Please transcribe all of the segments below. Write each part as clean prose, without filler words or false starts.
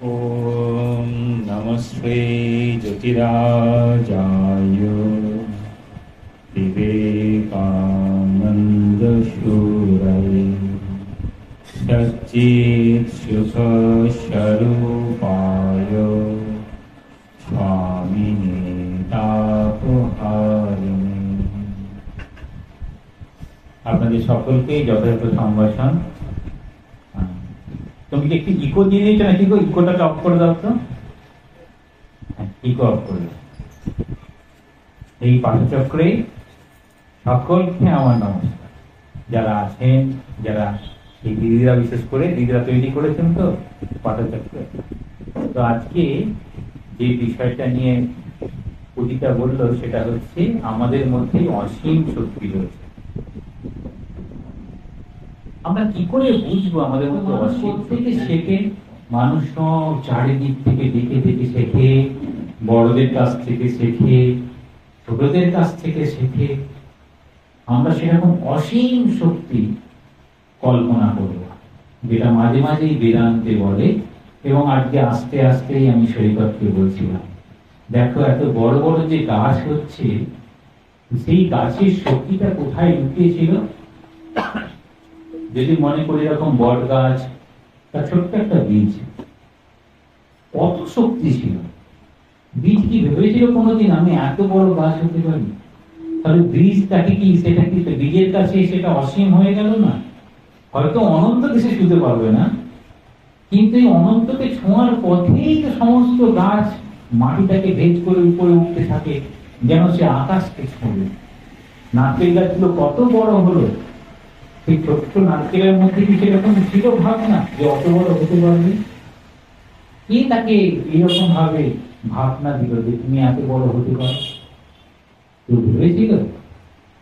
ॐ नमस्ते ज्योतिराजाय विवेकानन्दशूरये सच्चित्सुखस्वरूपाय स्वामिने तापहारिणे। আপনাদের সকলকে যথাযথ সম্ভাষণ। তুমি কি একটু ইকো দিয়ে দিয়েছো নাকি? ইকোটাকে অফ করে দাও তো। ইকো অফ করে দাও। এই পাঠচক্রে সকলকে আমার নমস্কার। যারা আছেন, যারা এই দিদিরা, বিশেষ করে দিদিরা তৈরি করেছেন তো পাঠচক্রে। তো আজকে যে বিষয়টা নিয়ে পুজিটা বললো সেটা হচ্ছে আমাদের মধ্যে অসীম শক্তি রয়েছে। আমরা কি করে বুঝবো আমাদের মধ্যে অসীম থেকে শেখে? মানুষ চারিদিক থেকে দেখে দেখে শেখে, বড়দের কাছ থেকে শেখে, ছোটদের কাছ থেকে শেখে। আমরা সেরকম অসীম শক্তি কল্পনা করব, যেটা মাঝে মাঝেই বেদান্তে বলে। এবং আজকে আস্তে আস্তেই আমি সৈকতকে বলছিলাম, দেখো এত বড় বড় যে গাছ হচ্ছে, সেই গাছের শক্তিটা কোথায় লুকিয়েছিল? যদি মনে করি এরকম বট গাছ, তার ছোট্ট একটা বীজ, কত শক্তি ছিল। বীজ কি ভেবেছিল কোনোদিন আমি এত বড় গাছ হতে পারি? তাহলে বীজটাকে কি, সেটা কি বীজের কাছে সেটা অসীম হয়ে গেল না? হয়তো অনন্তকে সে ছুঁতে পারবে না, কিন্তু এই অনন্তকে ছোঁয়ার পথেই তো সমস্ত গাছ মাটিটাকে ভেদ করে উপরে উঠতে থাকে, যেন সে আকাশকে ছোঁবে। নারকেল গাছগুলো কত বড় হলো, সেই ছোট্ট নারকেলের মধ্যে কি সেরকম ছিল ভাবনা যে অত বড় হতে পারবে? কি তাকে এরকম ভাবে ভাবনা দিল যে তুমি এত বড় হতে পারো? কেউ ভেবেছিল?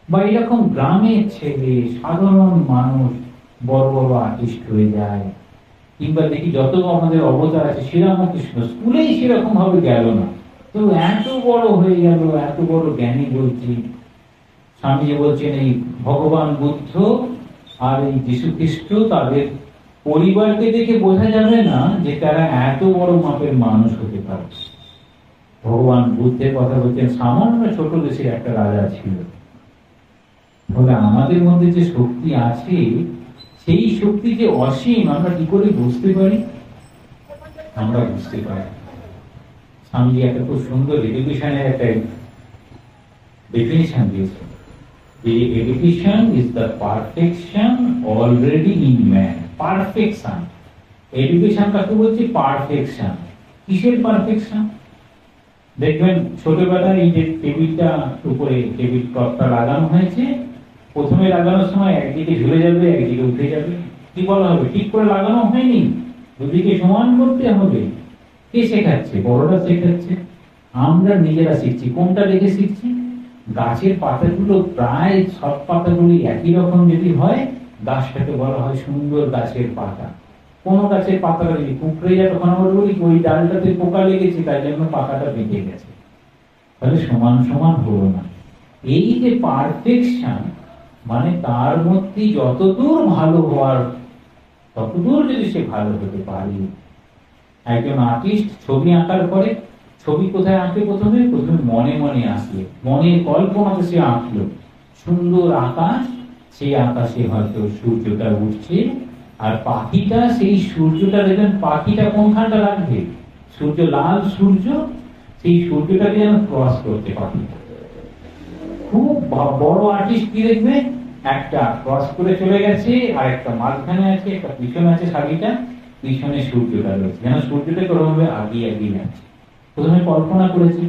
বা এরকম গ্রামের ছেলে, সাধারণ মানুষ বড় বড় আর্টিস্ট হয়ে যায়। কিংবা দেখি যত আমাদের অবতার আছে, শ্রীরামকৃষ্ণ স্কুলেই সেরকম ভাবে গেল না, তো এত বড় হয়ে গেল, এত বড় জ্ঞানী। বলছি স্বামীজি বলছেন এই ভগবান বুদ্ধ আর এই যীশু খ্রিস্ট, তাদের পরিবারকে দেখে বোঝা যাবে না যে তারা এত বড় মাপের মানুষ হতে পারে। ভগবান বুদ্ধের কথা বলছেন, সামান্য ছোট দেশের একটা রাজা ছিল। তাহলে আমাদের মধ্যে যে শক্তি আছে, সেই শক্তি যে অসীম, আমরা কি করে বুঝতে পারি? আমরা বুঝতে পারি। স্বামীজি একটা খুব সুন্দর এডুকেশনের একটা ডেফিনিশন দিয়েছে। Education is the perfection already in man. Perfection. Education কাকে বলছি? পারফেকশন। কিসের পারফেকশন? দেখবেন ছোটবেলায় এই যে টেবিলটা উপরে টেবিল টপটা লাগানো হয়েছে, প্রথমে লাগানোর সময় একদিকে ঝুলে যাবে, একদিকে উঠে যাবে। কি বলা হবে? ঠিক করে লাগানো হয়নি, দুদিকে সমান করতে হবে। কে শেখাচ্ছে? বড়রা শেখাচ্ছে। আমরা নিজেরা শিখছি। কোনটা দেখে শিখছি? গাছের পাতাগুলো প্রায় সব পাতাগুলি একই রকম যদি হয়, গাছটাকে বলা হয় সুন্দর গাছের পাতা। কোন গাছের পাতাটা যদি কুঁকড়ে যায়, তখন আমরা বলি ওই ডালটাতে পোকা লেগেছে, তাই জন্য পাতাটা বেঁকে গেছে। তাহলে সমান সমান হলো না। এই যে পারফেকশন, মানে তার মধ্যে যতদূর ভালো হওয়ার ততদূর যদি সে ভালো হতে পারে। একজন আর্টিস্ট ছবি আঁকার পরে, ছবি কোথায় আঁকে? প্রথমে মনে মনে আসলে, মনের কল্পনাতে সে আঁকলো সুন্দর আকাশ। সেই আকাশে হয়তো সূর্যটা উঠছে, আর পাখিটা, সেই সূর্যটা দেখবেন পাখিটা কোনখানটা রাখবে? সূর্য, লাল সূর্য, সেই সূর্যটাকে যেন ক্রস করতে পাখি। খুব বড় আর্টিস্ট কি দেখবে? একটা ক্রস করে চলে গেছে, আর একটা মাঝখানে আছে, একটা পিছনে আছে, শাড়িটা পিছনে সূর্যটা রয়েছে, যেন সূর্যটাকে ওরভাবে আগিয়ে আগিয়ে যাচ্ছে। প্রথমে কল্পনা করেছি,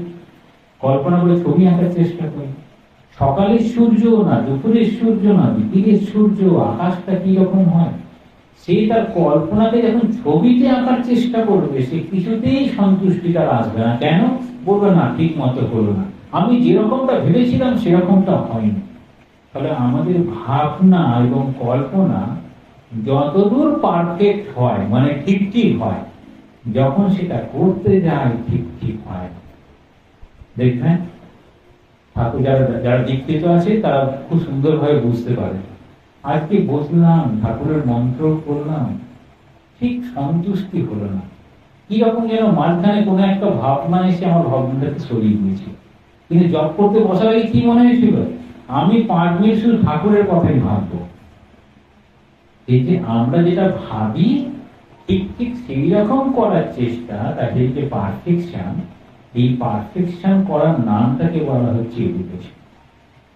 কল্পনা করে ছবি আঁকার চেষ্টা করি। সকালের সূর্য না, দুপুরের সূর্য না, বিকেলের সূর্য, আকাশটা কি রকম হয়, সে তার কল্পনাকে যখন ছবিতে আঁকার চেষ্টা করবে, সে কিছুতেই সন্তুষ্টিটা আসবে না। কেন? বলবে না ঠিক মতো হলো না, আমি যেরকমটা ভেবেছিলাম সেরকমটা হয়নি। তাহলে আমাদের ভাবনা এবং কল্পনা যতদূর পারফেক্ট হয়, মানে ঠিক ঠিক হয়, যখন সেটা করতে যায় ঠিক ঠিক হয়। দেখবেন ঠাকুর যারা যারা দীক্ষিত আছে, তারা খুব সুন্দরভাবে বুঝতে পারে। আজকে বসলাম, ঠাকুরের মন্ত্র করলাম, ঠিক সন্তুষ্টি হলো না। কি রকম যেন মাঝখানে কোনো একটা ভাবনা এসে আমার ভাবনাটাকে সরিয়ে দিয়েছিল। কিন্তু জব করতে বসার আগে কি মনে হয়েছিল, আমি 5 মিনিট শুধু ঠাকুরের কথাই ভাববো। এই যে আমরা যেটা ভাবি ঠিক ঠিক সেই রকম করার চেষ্টা, তাকে যে পারফেকশন, এই পারফেকশন করার নামটাকে বলা হচ্ছে education.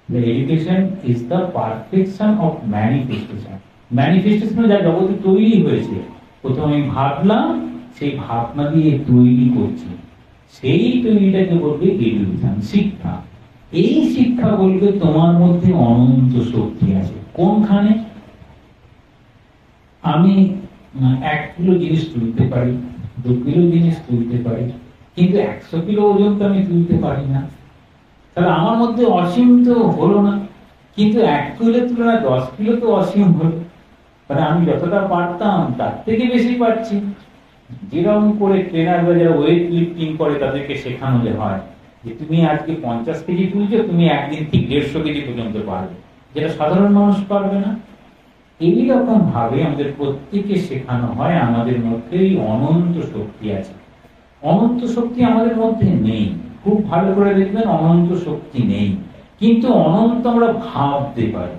The education is the perfection of manifestation. Manifestation যা জগতে তৈরি হয়েছে, প্রথমে ভাবলাম, সেই ভাবনা দিয়ে তৈরি করছি, সেই তৈরিটাকে বলবে এডুকেশন, শিক্ষা। এই শিক্ষা বলবে তোমার মধ্যে অনন্ত শক্তি আছে। কোনখানে? আমি 1 কিলো জিনিস তুলতে পারি, 2 কিলো জিনিস তুলতে পারি, কিন্তু 100 কিলো ওজন তো আমি তুলতে পারি না। তাহলে আমার মধ্যে অসীম তো হলো না, কিন্তু 1 কিলো তুলনায় 10 কিলো তো অসীম হলো। মানে আমি যতটা পারতাম তার থেকে বেশি পারছি। যেরকম করে ট্রেনার বা যারা ওয়েট লিফটিং করে তাদেরকে শেখানো হয় যে তুমি আজকে 50 কেজি তুলছো, তুমি একদিন ঠিক 150 কেজি পর্যন্ত পারবে, যেটা সাধারণ মানুষ পারবে না। এইরকম ভাবে আমাদের প্রত্যেককে শেখানো হয় আমাদের মধ্যে অনন্ত শক্তি আছে। অনন্ত শক্তি আমাদের মধ্যে নেই, খুব ভালো করে দেখবেন, অনন্ত শক্তি নেই, কিন্তু অনন্ত আমরা ভাবতে পারি।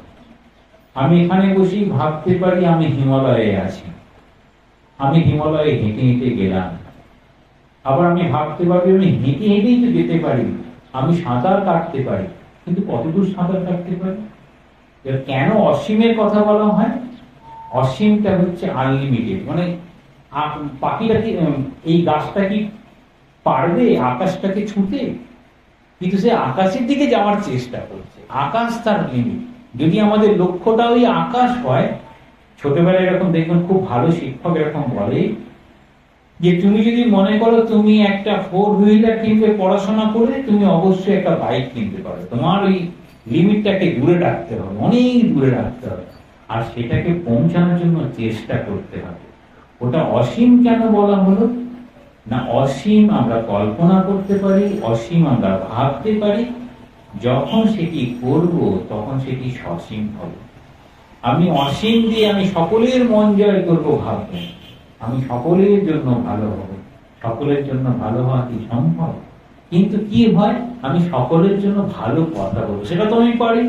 আমি এখানে বসে ভাবতে পারি আমি হিমালয়ে আছি, আমি হিমালয়ে হেঁটে হেঁটে গেলাম। আবার আমি ভাবতে পারি আমি হেঁটে হেঁটেই তো যেতে পারি, আমি সাঁতার কাটতে পারি, কিন্তু কতদূর সাঁতার কাটতে পারি? কেন অসীমের কথা বলা হয়? অসীমটা হচ্ছে আনলিমিটেড। মানে পাখিটা কি, এই গাছটা কি পারবে আকাশটাকে ছুঁতে? কিন্তু সে আকাশের দিকে যাওয়ার চেষ্টা করছে, আকাশ তার লিমিট। যদি আমাদের লক্ষ্যটা ওই আকাশ হয়, ছোটবেলায় এরকম দেখবেন খুব ভালো শিক্ষক এরকম বলে যে তুমি যদি মনে করো তুমি একটা 4 হুইলার কিনবে পড়াশোনা করে, তুমি অবশ্যই একটা বাইক কিনতে পারো। তোমার ওই লিমিটটাকে দূরে রাখতে হবে, অনেক দূরে রাখতে হবে, আর সেটাকে পৌঁছানোর জন্য চেষ্টা করতে হবে। ওটা অসীম কেন বলা হলো না? অসীম আমরা কল্পনা করতে পারি, অসীম আমরা ভাবতে পারি, যখন সেটি করব তখন সেটি সসীম হবে। আমি অসীম দিয়ে আমি সকলের মন জয় করবো ভাববো, আমি সকলের জন্য ভালো হব। সকলের জন্য ভালো হওয়া কি সম্ভব? কিন্তু কি হয়, আমি সকলের জন্য ভালো কথা বলবো, সেটা তো আমি পারি।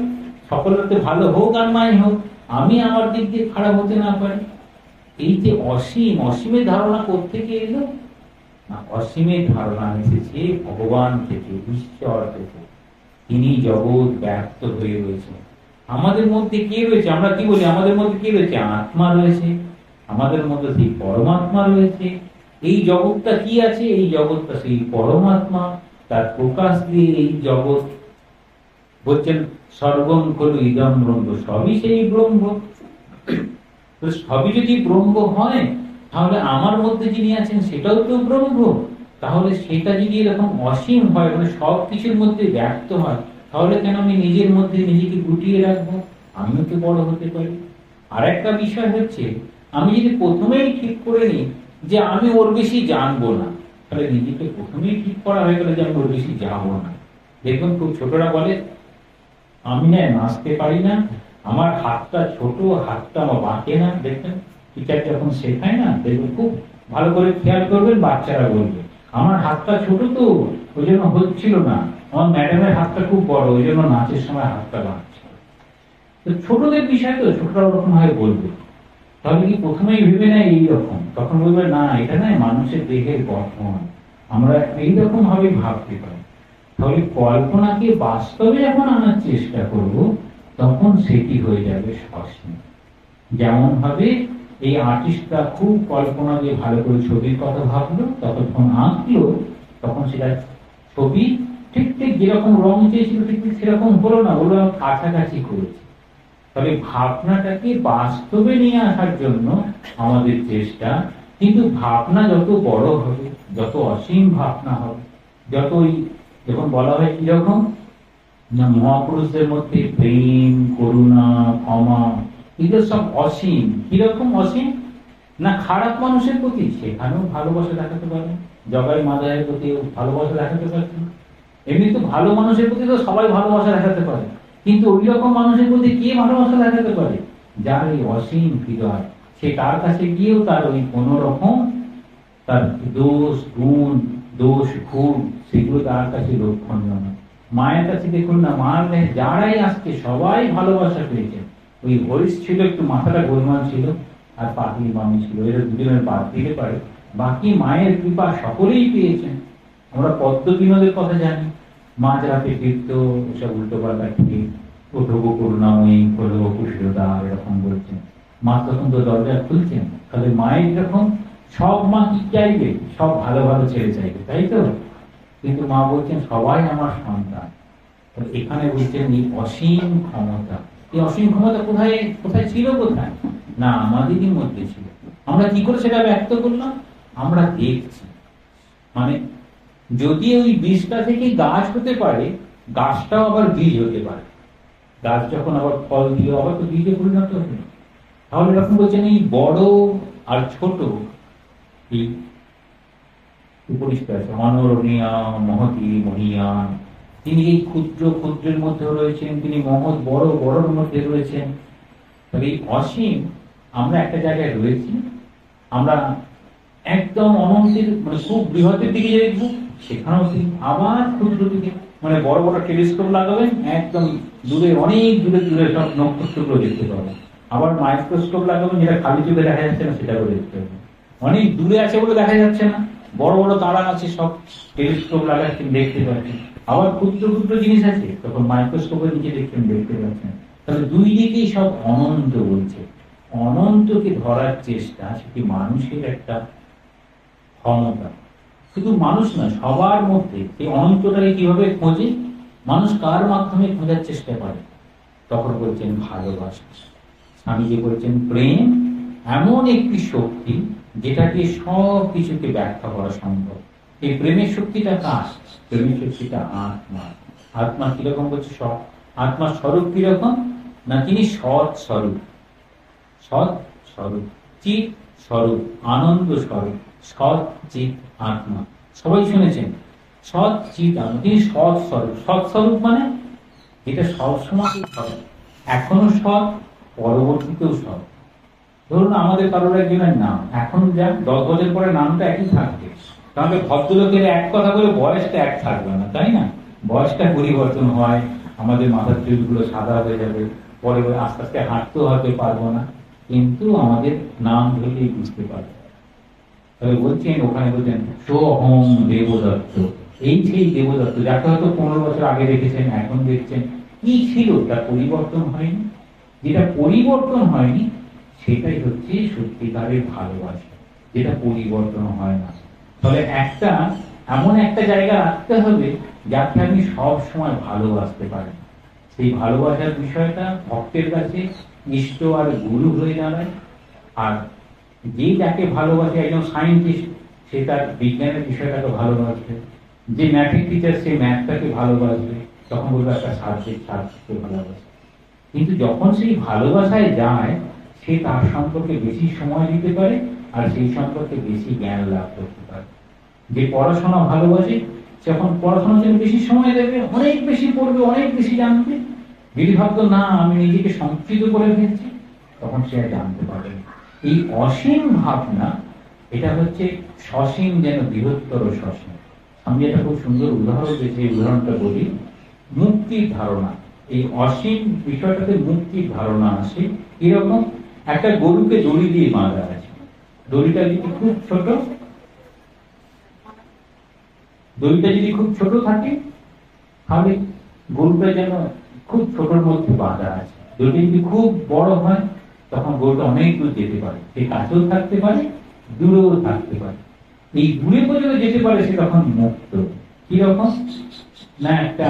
সকলের তো ভালো হোক আর নাই হোক, আমি আমার দিক দিয়ে খারাপ হতে না পারি। এই যে অসীম, অসীমের ধারণা কোত্থেকে এলো না? অসীমের ধারণা এসেছে ভগবান থেকে, ঈশ্বর থেকে। তিনি জগৎ ব্যক্ত হয়ে রয়েছে। আমাদের মধ্যে কে রয়েছে? আমরা কি বলি আমাদের মধ্যে কে রয়েছে? আত্মা রয়েছে, আমাদের মধ্যে সেই পরমাত্মা রয়েছে। এই জগৎটা কি আছে? এই জগৎটা সেই পরমাত্মা, তার প্রকাশ দিয়ে এই জগৎ। বলছেন সর্বং খলু ইদং ব্রহ্ম, সবই সেই ব্রহ্ম। তো সবই যদি ব্রহ্ম হয়, তাহলে আমার মধ্যে যিনি আছেন সেটাও তো ব্রহ্ম। তাহলে সেটা যদি এরকম অসীম হয়, মানে সব কিছুর মধ্যে ব্যক্ত হয়, তাহলে কেন আমি নিজের মধ্যে নিজেকে গুটিয়ে রাখবো? আমিও তো বড় হতে পারি। আর একটা বিষয় হচ্ছে, আমি যদি প্রথমেই ঠিক করে নিই যে আমি ওর বেশি জানবো না, তাহলে নিজেকে প্রথমেই ঠিক করা হয়ে গেলে যে আমি ওর বেশি যাবো না। দেখুন খুব ছোটরা বলে আমি না নাচতে পারি না, আমার হাতটা ছোট, হাতটা আমার বাঁকে না। দেখবেন টিচার যখন শেখায় না, দেখবেন খুব ভালো করে খেয়াল করবেন, বাচ্চারা বলবে আমার হাতটা ছোট তো ওই জন্য হচ্ছিল না, আমার ম্যাডামের হাতটা খুব বড় ওই জন্য নাচের সময় হাতটা বাঁকছিল। তো ছোটদের বিষয় তো, ছোটরা ওরকম ভাবে বলবে। তাহলে কি প্রথমেই ভেবে নেয় এইরকম, তখন বলবে না এটা নয় মানুষের দেহের গঠন, আমরা এইরকম ভাবে ভাবতে পারি। তাহলে কল্পনাকে বাস্তবে যখন আনার চেষ্টা করব, তখন সেটি হয়ে যাবে সসীম। যেমন ভাবে এই আর্টিস্টরা খুব কল্পনা দিয়ে ভালো করে ছবির কথা ভাবলো, তখন আঁকলো, তখন সেটা ছবি ঠিক ঠিক যেরকম রং চেয়েছিল ঠিক ঠিক সেরকম হলো না, ওগুলো কাছাকাছি করেছে। তবে ভাবনাটাকে বাস্তবে নিয়ে আসার জন্য আমাদের চেষ্টা। কিন্তু ভাবনা যত বড় হবে, যত অসীম ভাবনা হবে, যতই যখন বলা হয় কিরকম না মহাপুরুষদের মধ্যে প্রেম, করুণা, ক্ষমা, এগুলো সব অসীম। কিরকম অসীম না? খারাপ মানুষের প্রতি সেখানেও ভালোবাসা দেখাতে পারে, জগাই মাদায়ের প্রতি ভালোবাসা দেখাতে পারছে। এমনি তো ভালো মানুষের প্রতি তো সবাই ভালোবাসা দেখাতে পারে, কিন্তু ওই রকম মানুষের প্রতি কে ভালোবাসা দেখাতে পারে? যার এই অসীম হৃদয়, সে তার কাছে গিয়েও তার ওই কোন রকম তার দোষ গুণ, দোষ গুণ, সেগুলো তার কাছে লক্ষণীয় নয়। মায়ের কাছে দেখুন না, মার যারাই আসছে সবাই ভালোবাসা পেয়েছে। ওই হরিশ ছিল একটু মাথাটা গোলমাল ছিল, আর পাতিল মামি ছিল, এরা দুজনের বাদ দিতে পারে, বাকি মায়ের কৃপা সকলেই পেয়েছেন। আমরা পদ্ম বিনোদের কথা জানি, মাঝ রাতে ফিরত এসব উল্টো পাল্টা খেয়ে, ওঠো করুণাময়ী হলো কুশলতা, এরকম বলছেন। মা তখন তো দরজা খুলছেন, তাহলে মায়ের যখন সব মা কি চাইবে, সব ভালো ভালো ছেলে চাইবে, তাই তো? কিন্তু মা বলছেন সবাই আমার সন্তান। এখানে বলছেন এই অসীম ক্ষমতা, এই অসীম ক্ষমতা কোথায় কোথায় ছিল, কোথায় না আমাদেরই মধ্যে ছিল। আমরা কি করে সেটা ব্যক্ত করলাম? আমরা দেখছি, মানে যদি ওই বীজটা থেকে গাছ হতে পারে, গাছটাও আবার বীজ হতে পারে। গাছ যখন আবার ফল দিল, আবার তো বীজে পরিণত হলো। তাহলে এরকম বলছেন এই বড় আর ছোট, এই উপনিষদ আছে অনরণীয়া মহতি মহিয়ান, তিনি এই ক্ষুদ্র ক্ষুদ্রের মধ্যে রয়েছেন, তিনি মহৎ বড় বড়র মধ্যে রয়েছেন। তবে এই অসীম, আমরা একটা জায়গায় রয়েছি, আমরা একদম অনন্তের মানে খুব বৃহতের দিকে দেখবো, সেখানেও তিনি আবার ক্ষুদ্র দিকে, মানে বড় বড় টেলিস্কোপ লাগাবেন, একদম দূরে অনেক দূরে দূরে সব নক্ষত্রগুলো দেখতে পাবেন। আবার মাইক্রোস্কোপ লাগাবেন, যেটা খালি চোখে দেখা যাচ্ছে না সেটাও দেখতে পাবেন। অনেক দূরে আছে বলে দেখা যাচ্ছে না, বড় বড় তারা আছে, সব টেলিস্কোপ লাগাচ্ছেন, দেখতে পাচ্ছেন। আবার ক্ষুদ্র ক্ষুদ্র জিনিস আছে, তখন মাইক্রোস্কোপের নিচে দেখছেন, দেখতে পাচ্ছেন। তাহলে দুই দিকেই সব অনন্ত বলছে। অনন্তকে ধরার চেষ্টা সেটি মানুষের একটা ক্ষমতা। শুধু মানুষ না, সবার মধ্যে এই অনন্তটাকে কিভাবে খোঁজে মানুষ, কার মাধ্যমে খোঁজার চেষ্টা করে? তখন বলছেন ভালোবাসা। স্বামীজি বলছেন প্রেম এমন একটি শক্তি যেটা দিয়ে সব কিছুকে ব্যাখ্যা করা সম্ভব। এই প্রেমের শক্তিটা কার? প্রেমের শক্তিটা আত্মা। আত্মা কিরকম বলছে? সৎ। আত্মার স্বরূপ কিরকম না, তিনি সৎ স্বরূপ, সৎ স্বরূপ, চিৎ স্বরূপ, আনন্দ স্বরূপ, সৎ চিৎ আত্মা। সবাই শুনেছেন সৎ চিৎ আত্মা, তিনি সৎ স্বরূপ। সৎ স্বরূপ মানে এটা সবসময় সৎ, এখনো সৎ, পরবর্তীতেও সৎ। ধরুন আমাদের কারোর একজনের নাম এখন যা 10 বছর পরে নামটা একই থাকবে, তাহলে ভদ্রলোকের এক কথা বলে বয়সটা এক থাকবে না, তাই না? বয়সটা পরিবর্তন হয়, আমাদের মাথার চুলগুলো সাদা হয়ে যাবে, পরে আস্তে আস্তে হাঁটতেও হয়তো পারবো না, কিন্তু আমাদের নাম ধরলেই বুঝতে পারবো। তবে বলছেন ওখানে বলছেন সোহম দেবদত্ত, এই সেই দেবদত্ত যাকে হয়তো 15 বছর আগে দেখেছেন, এখন দেখছেন। কি ছিল তার পরিবর্তন হয়নি? যেটা পরিবর্তন হয়নি সেটাই হচ্ছে সত্যিকারের ভালোবাসা, যেটা পরিবর্তন হয় না। তাহলে একটা এমন একটা জায়গা রাখতে হবে যাকে আপনি সব সময় ভালোবাসতে পারেন। সেই ভালোবাসার বিষয়টা ভক্তের কাছে ইষ্ট আর গুরু হয়ে দাঁড়ায়। আর যে যাকে ভালোবাসে, একজন সায়েন্টিস্ট সে তার বিজ্ঞানের বিষয়টাকে ভালোবাসবে, যে ম্যাথিক টিচার সে ম্যাথটাকে ভালোবাসবে, তখন বলবে একটা সাবজেক্টকে ভালোবাসে। কিন্তু যখন সেই ভালোবাসায় যায়, সে তার সম্পর্কে বেশি সময় দিতে পারে আর সেই সম্পর্কে বেশি জ্ঞান লাভ করতে পারে। যে পড়াশোনা ভালোবাসে যখন পড়াশোনার জন্য বেশি সময় দেবে, অনেক বেশি পড়বে, অনেক বেশি জানবে। যদি ভাবতো না আমি নিজেকে সংকৃত করে ফেলছি, তখন সে জানতে পারবে। এই অসীম ভাবনা, এটা হচ্ছে সসীম যেন বৃহত্তর সসীম। আমি এটা খুব সুন্দর উদাহরণ দিয়েছি, এই উদাহরণটা বলি। মুক্তির ধারণা, এই অসীম বিষয়টাতে মুক্তির ধারণা আসে এরকম। একটা গরুকে দড়ি দিয়ে বাঁধা আছে, দড়িটা যদি খুব ছোট, দড়িটা যদি খুব ছোট থাকে তাহলে গরুটা যেন খুব ছোটর মধ্যে বাঁধা আছে। দড়িটা যদি খুব বড় হয় তখন গরুটা অনেক দূর যেতে পারে, সে কাছেও থাকতে পারে, দূরেও থাকতে পারে। এই দূরে পর্যন্ত যেতে পারে সে তখন মুক্ত। কিরকম না, একটা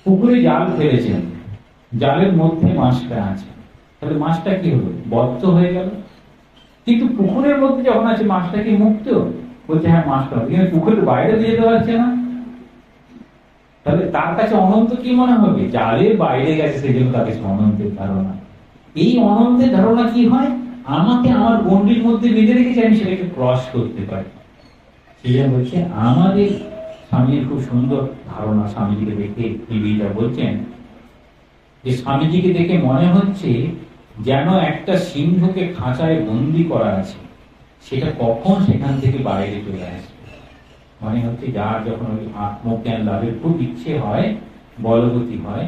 পুকুরে জাল ফেলেছেন, জালের মধ্যে মাছটা আছে, তাহলে মাছটা কি হলো? বদ্ধ হয়ে গেল। কিন্তু পুকুরের মধ্যে যখন আছে মাছটা কি মুক্ত? বলছে হ্যাঁ মাছটা, কিন্তু পুকুরের বাইরে দিয়ে যেতে পারছে না। তাহলে তার কাছে অনন্ত কি মনে হবে? জালের বাইরে গেছে, সেই জন্য তার কাছে অনন্তের ধারণা। এই অনন্তের ধারণা কি হয়? আমাকে আমার গণ্ডির মধ্যে বেঁধে রেখেছে, আমি সেটাকে ক্রস করতে পারি। সেটা বলছে আমাদের স্বামীর খুব সুন্দর ধারণা। স্বামীজিকে দেখে টিভিটা বলছেন যে স্বামীজিকে দেখে মনে হচ্ছে যেন একটা সিংহকে খাঁচায় বন্দি করা আছে, সেটা কখন সেখান থেকে বাইরে চলে আসবে। মানে হচ্ছে যার যখন ওই আত্মজ্ঞান লাভের খুব ইচ্ছে হয়, বলবতী হয়,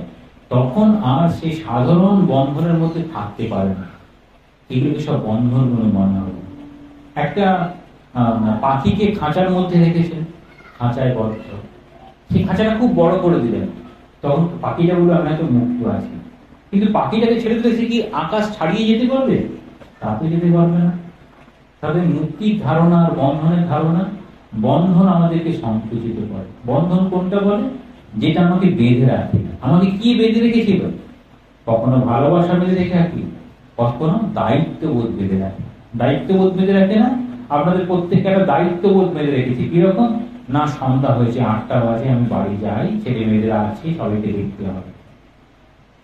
তখন আর সে সাধারণ বন্ধনের মধ্যে থাকতে পারে না। এগুলোকে সব বন্ধন গুলো মনে হবে। একটা পাখিকে খাঁচার মধ্যে রেখেছেন, খাঁচায় বদ্ধ, সেই খাঁচাটা খুব বড় করে দিলেন, তখন পাখিটা বললো আমি হয়তো মুক্ত আছি। কিন্তু পাখিটাকে ছেড়ে দিলে সে কি আকাশ ছাড়িয়ে যেতে পারবে? তাতে যেতে পারবে না। তাদের মুক্তির ধারণা আর বন্ধনের ধারণা, বন্ধন আমাদেরকে সংকুচিত করে। বন্ধন কোনটা বলে? যেটা আমাকে বেঁধে রাখে। আমাকে কি বেঁধে রেখেছিল? কখনো ভালোবাসা বেঁধে রেখে রাখি, কখনো দায়িত্ববোধ বেঁধে রাখে। দায়িত্ববোধ বেঁধে রাখে না? আপনাদের প্রত্যেককে একটা দায়িত্ববোধ বেঁধে রেখেছি। কিরকম না, সন্ধ্যা হয়েছে, 8টা বাজে, আমি বাড়ি যাই, ছেলে মেয়েদের আছে, সবাইকে দেখতে হবে।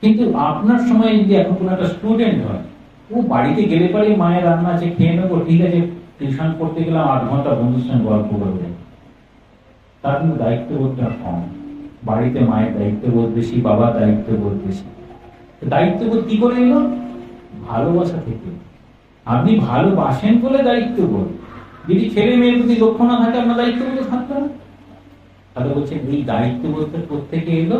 কিন্তু আপনার সময় যদি এখন কোনো একটা স্টুডেন্ট হয়, ও বাড়িতে গেলে পরে মায়ের রান্না আছে, খেয়ে নেবো, ঠিক আছে, টিউশন করতে গেলাম 8 ঘন্টা বন্ধুর সঙ্গে গল্প করবে, তার কিন্তু দায়িত্ববোধটা কম। বাড়িতে মায়ের দায়িত্ববোধ বেশি, বাবার দায়িত্ববোধ বেশি। দায়িত্ববোধ কি করে এলো? ভালোবাসা থেকে। আপনি ভালোবাসেন বলে দায়িত্ববোধ। যদি ছেলে মেয়ের প্রতি লক্ষ্য না থাকে, আপনার দায়িত্ববোধ থাকবে না। তাহলে বলছেন এই দায়িত্ববোধটা কোত্থেকে এলো?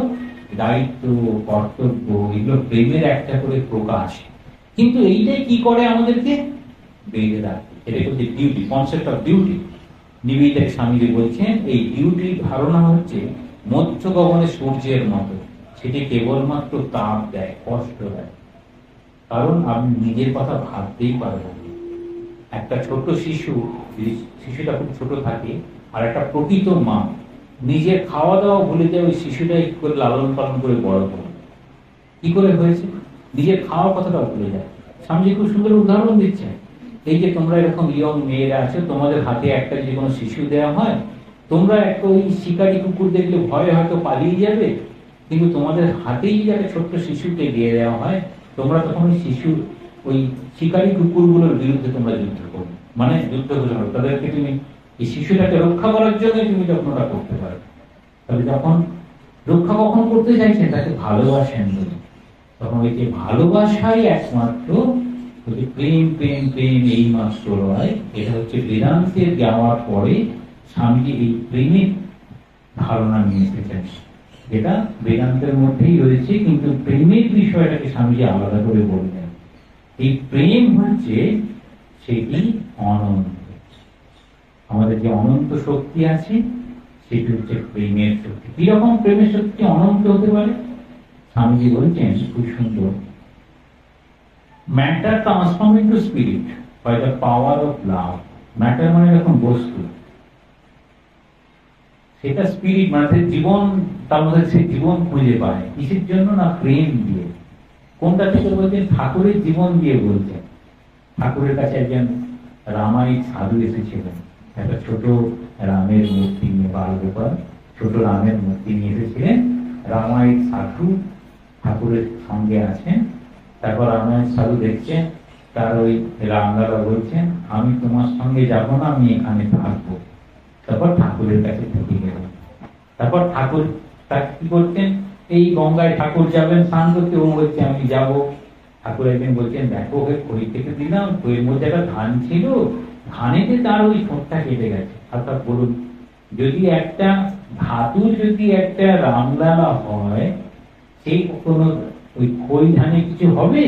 দায়িত্ব, কর্তব্য, এগুলো প্রেমের একটা করে প্রকাশ। কিন্তু এইটাই কি করে আমাদেরকে বেঁধে রাখে। এটা হচ্ছে ডিউটি, কনসেপ্ট অফ ডিউটি। নিবেদিত স্বামীজি বলছেন এই ডিউটির ধারণা হচ্ছে মধ্য গগনে সূর্যের মতো, সেটি কেবলমাত্র তাপ দেয়, কষ্ট দেয়। কারণ আপনি নিজের কথা ভাবতেই পারবেন। একটা ছোট শিশু, যদি শিশুটা খুব ছোট থাকে, আর একটা প্রকৃত মা নিজের খাওয়া দাওয়া ভুলে যায় ওই শিশুটা কি করে লালন পালন করে বড় করে। কি করে হয়েছে? নিজের খাওয়ার কথাটা ভুলে যায়। স্বামীজি খুব সুন্দর উদাহরণ দিচ্ছে। এই যে তোমরা এরকম ইয়ং মেয়েরা আছো, তোমাদের হাতে একটা যে কোনো শিশু দেওয়া হয়, তোমরা একটা ওই শিকারি কুকুর দেখলে ভয়ে হয়তো পালিয়ে যাবে, কিন্তু তোমাদের হাতেই যে একটা ছোট্ট শিশুকে দিয়ে দেওয়া হয়, তোমরা তখন ওই শিশু, ওই শিকারি কুকুরগুলোর বিরুদ্ধে তোমরা যুদ্ধ করবে। মানে যুদ্ধ করে হবে, তাদেরকে তুমি এই শিশুটাকে রক্ষা করার জন্য তুমি যখন ওটা করতে পারো। তাহলে যখন রক্ষা কখন করতে চাইছেন, তাকে ভালোবাসেন বলে, তখন ওই যে ভালোবাসাই একমাত্র প্রেম, প্রেম, প্রেম এই মাত্র নয়। এটা হচ্ছে বেদান্তে যাওয়ার পরে স্বামীজি এই প্রেমের ধারণা নিয়ে এসেছেন, যেটা বেদান্তের মধ্যেই রয়েছে, কিন্তু প্রেমের বিষয়টাকে স্বামীজি আলাদা করে বললেন। এই প্রেম হচ্ছে সেটি অনন্ত। আমাদের যে অনন্ত শক্তি আছে, সেটি হচ্ছে প্রেমের শক্তি। কিরকম প্রেমের শক্তি অনন্ত হতে পারে? স্বামীজি বলছেন খুব সুন্দর, matter transform into spirit by the power of love. Matter মানে এরকম বস্তু, সেটা স্পিরিট মানে জীবন, তার মধ্যে সে জীবন খুঁজে পায়। কিসের জন্য? না প্রেম দিয়ে। কোনটা থেকে বলছেন? ঠাকুরের জীবন দিয়ে বলছেন। ঠাকুরের কাছে একজন রামায়িক সাধু এসেছিলেন, একটা ছোট রামের মূর্তি নিয়ে, বালগোপাল ছোট রামের মূর্তি নিয়ে এসেছিলেন। রামায়িক সাধু ঠাকুরের সঙ্গে আছেন। তারপর রামায়িক সাধু দেখছেন, তার ওই রামদাদা বলছেন আমি তোমার সঙ্গে যাব না, আমি এখানে থাকবো। তারপর ঠাকুরের কাছে থেকে গেলেন। তারপর ঠাকুর তাকে কি করতেন? এই গঙ্গায় ঠাকুর যাবেন স্নান করতে, ও বলছে আমি যাব। ঠাকুর একদিন বলছেন দেখো ওকে খই থেকে দিলাম, খইয়ের মধ্যে একটা ধান ছিল, ধানেতে তার ওই ঠোঁটটা কেটে গেছে। অর্থাৎ বলুন, যদি একটা ধাতু, যদি একটা রামলালা হয়, সেই কোনো ওই খই ধানে কিছু হবে?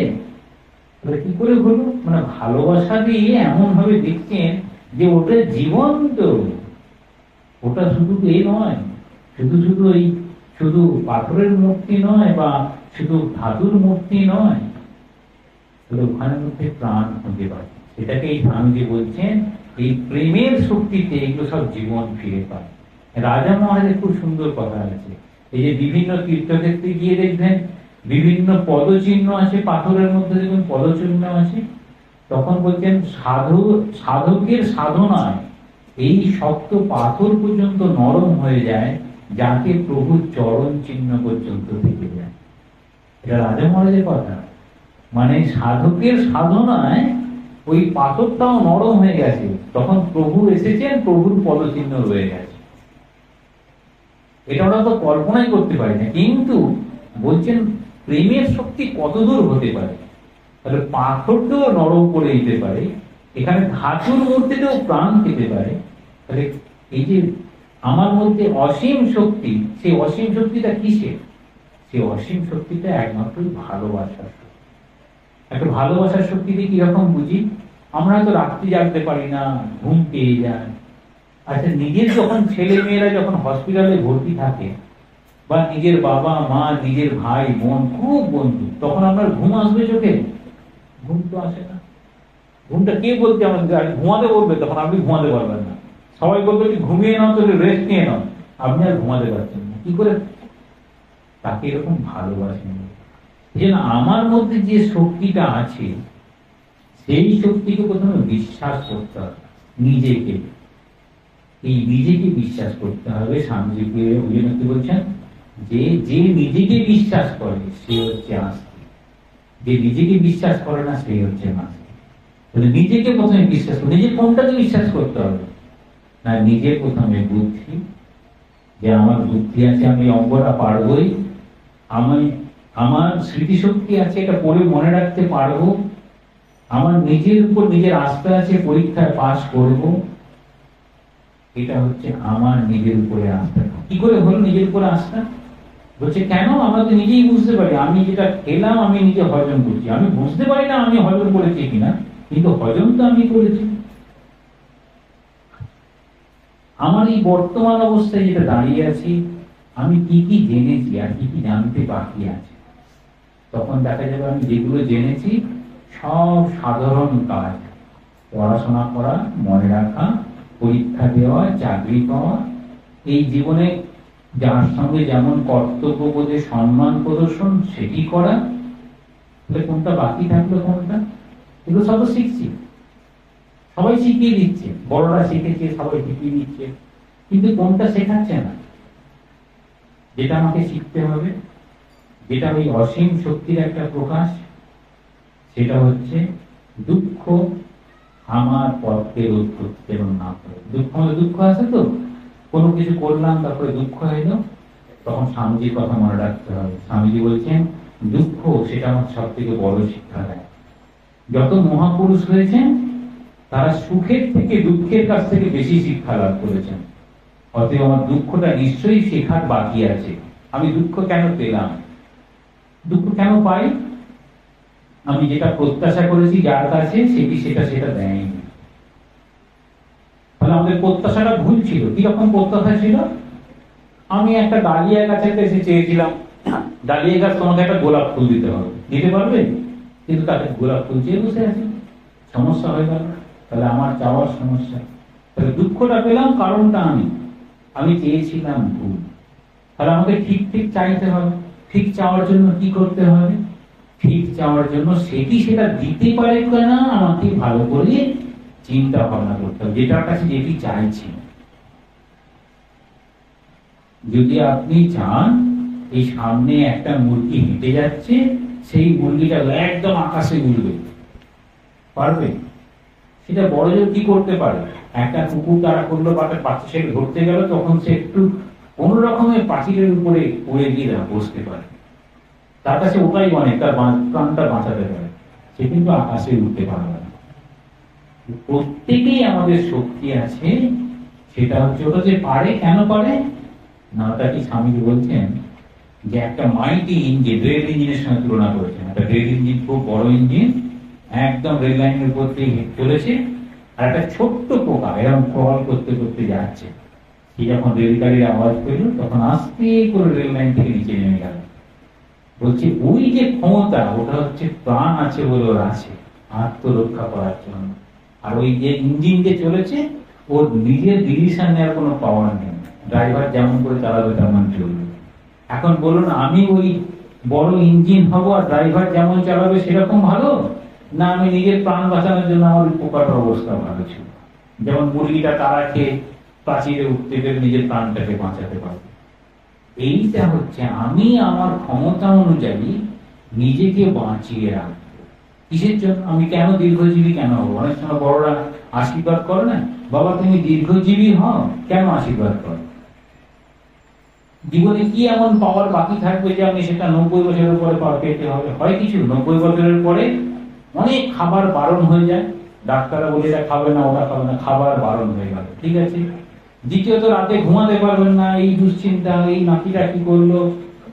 কি করে হলো? মানে ভালোবাসা দিয়ে এমন ভাবে দেখছেন যে ওটা জীবন্ত। ওটা শুধু এই নয়, শুধু শুধু এই শুধু পাথরের মূর্তি নয়, বা শুধু ধাতুর মূর্তি নয়, ওখানের মধ্যে প্রাণ খুঁজে পায়। সেটাকে এই স্বামীজি বলছেন এই প্রেমের শক্তিতে এগুলো সব জীবন ফিরে পায়। রাজা মহারাজের খুব সুন্দর কথা আছে। এই যে বিভিন্ন তীর্থক্ষেত্রে গিয়ে দেখবেন বিভিন্ন পদচিহ্ন আছে, পাথরের মধ্যে দেখবেন পদচিহ্ন আছে। তখন বলছেন সাধকের সাধনায় এই শক্ত পাথর পর্যন্ত নরম হয়ে যায়, যাতে প্রভুর চরণ চিহ্ন পর্যন্ত থেকে যায়। এটা রাজা মহারাজের কথা। মানে সাধকের সাধনায় ওই পাথরটাও নরম হয়ে গেছে, তখন প্রভু এসেছেন, প্রভুর পদচিহ্ন রয়ে গেছে। এটা ওরা তো কল্পনাই করতে পারে না। কিন্তু বলছেন প্রেমের শক্তি কত দূর হতে পারে। তাহলে পাথরটাও নরম করে দিতে পারে, এখানে ধাতুর মূর্তিতেও প্রাণ পেতে পারে। তাহলে এই যে আমার মধ্যে অসীম শক্তি, সেই অসীম শক্তিটা কিসের? সেই অসীম শক্তিটা একমাত্র ভালোবাসার শক্তি। একটা ভালোবাসার শক্তিতে কিরকম বুঝি? আমরা হয়তো রাত্রি জাগতে পারি না, ঘুম পেয়ে যায়। আচ্ছা, নিজের যখন ছেলে মেয়েরা যখন হসপিটালে ভর্তি থাকে, বা নিজের বাবা মা, নিজের ভাই বোন খুব বন্ধু, তখন আপনার ঘুম আসবে চোখে? ঘুম তো আসে না। ঘুমটা কে বলতে আমাদের ঘুমাতে বলবে, তখন আপনি ঘুমাতে পারবেন না। সবাই বলবে যে ঘুমিয়ে নাও, তো রেস্ট নিয়ে নাও, আপনি আর ঘুমাতে পারছেন না। কি করে? তাকে এরকম ভালোবাসেন। যে না, আমার মধ্যে যে শক্তিটা আছে, সেই শক্তিকে প্রথমে বিশ্বাস করতে হবে। নিজেকে, এই নিজেকে বিশ্বাস করতে হবে। স্বামীজিকে ওই জন্য কি বলছেন, যে যে নিজেকে বিশ্বাস করে সে হচ্ছে আস্তিক, যে নিজেকে বিশ্বাস করে না সেই হচ্ছে নাস্তিক। তাহলে নিজেকে প্রথমে বিশ্বাস করতে, নিজে কোনটাকে বিশ্বাস করতে হবে না? নিজের প্রথমে বুদ্ধি, যে আমার বুদ্ধি আছে, আমি অঙ্কটা পারবই, আমি আমার স্মৃতিশক্তি আছে, এটা পড়ে মনে রাখতে পারবো, আমার নিজের উপর নিজের আস্থা আছে, পরীক্ষায় পাস করব। এটা হচ্ছে আমার নিজের উপরে আস্থা। কি করে হলো নিজের উপরে আস্থা? বলছে কেন? আমরা তো নিজেই বুঝতে পারি, আমি যেটা খেলাম আমি নিজে হজম করছি। আমি বুঝতে পারি না আমি হজম করেছি কিনা, কিন্তু হজম তো আমি করেছি। আমার এই বর্তমান অবস্থায় যেটা দাঁড়িয়ে আছি, আমি কি কি জেনেছি আর কি কি জানতে বাকি আছে। তখন দেখা যাবে আমি যেগুলো জেনেছি সব সাধারণ কাজ, পড়াশোনা করা, মনে রাখা, পরীক্ষা দেওয়া, চাকরি পাওয়া, এই জীবনে যার সঙ্গে যেমন কর্তব্যবোধে সম্মান প্রদর্শন সেটি করা। তাহলে কোনটা বাকি থাকলো? কোনটা? এগুলো সব শিখছি, সবাই শিখিয়ে দিচ্ছে, বড়রা শিখেছে, সবাই শিখিয়ে দিচ্ছে, কিন্তু কোনটা শেখাচ্ছে না? যেটা আমাকে শিখতে হবে, যেটা ওই অসীম শক্তির একটা প্রকাশ, সেটা হচ্ছে দুঃখ আমার পথকে রোধ করতে এবং না করে। দুঃখ, দুঃখ আছে তো, কোনো কিছু করলাম তারপরে দুঃখ এলো, তখন স্বামীজির কথা মনে রাখতে হবে। স্বামীজি বলছেন দুঃখ সেটা আমার সব থেকে বড় শিক্ষা দেয়। যত মহাপুরুষ হয়েছেন তারা সুখের থেকে দুঃখের কাছ থেকে বেশি শিক্ষা লাভ করেছেন। অতএব আমার দুঃখটা নিশ্চয়ই শেখার বাকি আছে। আমি দুঃখ কেন পেলাম, দুঃখ কেন পাই? আমি যেটা প্রত্যাশা করেছি যার কাছে, সেটি সেটা সেটা দেয়নি। তাহলে আমাদের প্রত্যাশাটা ভুল ছিল। কিরকম প্রত্যাশা ছিল? আমি একটা ডালিয়া গাছের কাছে চেয়েছিলাম, ডালিয়া গাছ তোমাকে একটা গোলাপ ফুল দিতে হবে, দিতে পারবে? কিন্তু তাকে গোলাপ ফুল চেয়ে বসে আছে, সমস্যা হয়ে গেল। তাহলে আমার চাওয়ার সমস্যা। তাহলে দুঃখটা পেলাম, কারণটা আমি চেয়েছিলাম ভুল। তাহলে আমাকে ঠিক ঠিক চাইতে হবে। ঠিক চাওয়ার জন্য কি করতে হবে? ঠিক চাওয়ার জন্য সেটি সেটা দিতে পারে কিনা আমাকে ভালো করে চিন্তা ভাবনা করতে হবে, যেটার কাছে যেটি চাইছি। যদি আপনি চান এই সামনে একটা মুরগি হেঁটে যাচ্ছে, সেই মুরগিটা একদম আকাশে উড়বে, পারবে? সেটা বড় জোর কি করতে পারে? একটা কুকুর তারা করলো, বাচ্চা সে ধরতে গেল, তখন সে একটু কোন রকমের পাখিদের উপরে উড়ে গিয়ে বসতে পারে। তার কাছে ওটাই অনেক, তার প্রাণটা বাঁচাতে পারে। সে কিন্তু আকাশে উঠতে পারবে না। প্রত্যেকেই আমাদের শক্তি আছে, সেটা হচ্ছে ওটা যে পারে। কেন পারে না? ওটা কি স্বামীজি বলছেন যে একটা মাইটি ইঞ্জিন, রেল ইঞ্জিনের সঙ্গে তুলনা করেছেন। একটা রেল ইঞ্জিন খুব বড় ইঞ্জিন, একদম রেল লাইনের উপর দিয়ে চলেছে, আর একটা ছোট্ট পোকা এরকম ক্রল করতে করতে যাচ্ছে। সে যখন রেলগাড়ির আওয়াজ পেল, তখন আস্তে করে রেল লাইন থেকে নিচে নেমে গেল। বলছে ওই যে ক্ষমতা, ওটা হচ্ছে প্রাণ আছে বলে ওর আছে, আত্মরক্ষা করার জন্য। আর ওই যে ইঞ্জিন যে চলেছে, ওর নিজের ডিসিশন নেওয়ার কোনো পাওয়ার নেই। ড্রাইভার যেমন করে চালাবে তেমন চলবে। এখন বলুন, আমি ওই বড় ইঞ্জিন হব আর ড্রাইভার যেমন চালাবে সেরকম ভালো, না আমি নিজের প্রাণ বাঁচানোর জন্য আমার পোকাটার অবস্থা ভালো ছিল? যেমন মুরগিটা তারা খেয়ে প্রাচীরে উঠতে পেরে নিজের প্রাণটাকে বাঁচাতে পারবে। এইটা হচ্ছে আমি আমার ক্ষমতা অনুযায়ী নিজেকে বাঁচিয়ে রাখবো। কিসের জন্য? আমি কেন দীর্ঘজীবী কেন হবো? অনেক সময় বড়রা আশীর্বাদ করে না, বাবা তুমি দীর্ঘজীবী হও। কেন আশীর্বাদ করো? জীবনে কি এমন পাওয়ার বাকি থাকবে যে আমি সেটা 90 বছরের পরে পেতে হবে? হয় কিছু 90 বছরের পরে অনেক খাবার বারণ হয়ে যায়, ডাক্তাররা বলে এটা খাবে না, ওটা খাবে না, খাবার বারণ হয়ে গেল, ঠিক আছে। দ্বিতীয়ত রাতে ঘুমাতে পারবেন না, এই দুশ্চিন্তা, এই নাতিটা কি করলো,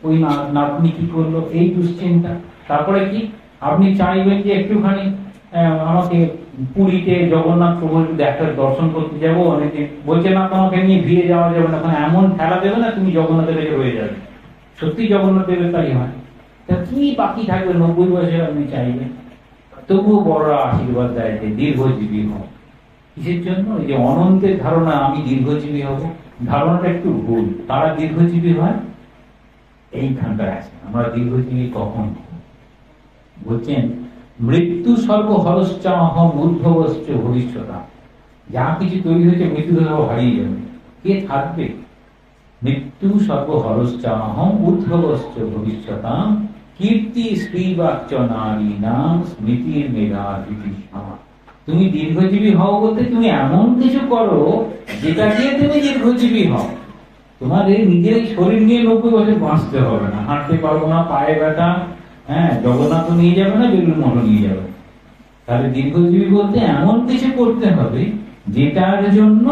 ওই নাতনি কি করলো, এই দুশ্চিন্তা। তারপরে কি আপনি চাইবেন যে একটুখানি আমাকে পুরীতে জগন্নাথ প্রভুর দেখার দর্শন করতে যাবো, অনেকে বলছে না তোমাকে নিয়ে ভিড়ে যাওয়া যাবে না, এমন খেলা দেবে না তুমি জগন্নাথের কাছে রয়ে যাবে। সত্যি জগন্নাথ দেবের তাই হয়। তা কি বাকি থাকবে 90 বছর আপনি চাইবেন, তবুও বড়রা আশীর্বাদ দেয় যে দীর্ঘজীবী হোক। কিসের জন্য? এই যে অনন্তের ধারণা আমি দীর্ঘজীবী হব, ধারণাটা একটু ভুল। তারা দীর্ঘজীবী হয় এইখানটায় আছে, আমরা দীর্ঘজীবী কখন বলছেন মৃত্যু সর্বহরশ্চাহম ঊর্ধ্ববশ্চ ভবিষ্যতা। যা কিছু তৈরি হয়েছে মৃত্যু হারিয়ে যাবে, কে থাকবে? মৃত্যু সর্বহরশ্চাহম ঊর্ধ্ববশ্চ ভবিষ্যতা কীর্তি শ্রীবাক্য নারী নাম স্মৃতির মেধা বিতৃষ্ণা। তুমি দীর্ঘজীবী হও বলতে তুমি এমন কিছু করো যেটা দিয়ে তুমি দীর্ঘজীবী হও। তোমার এই নিজের শরীর নিয়ে 90 বছর বাঁচতে হবে না, হাঁটতে পারবো না, পায়ে ব্যথা, হ্যাঁ জগন্নাথ নিয়ে যাবে না, বেলুন মঠ নিয়ে যাবে। তাহলে দীর্ঘজীবী বলতে এমন কিছু করতে হবে যেটার জন্য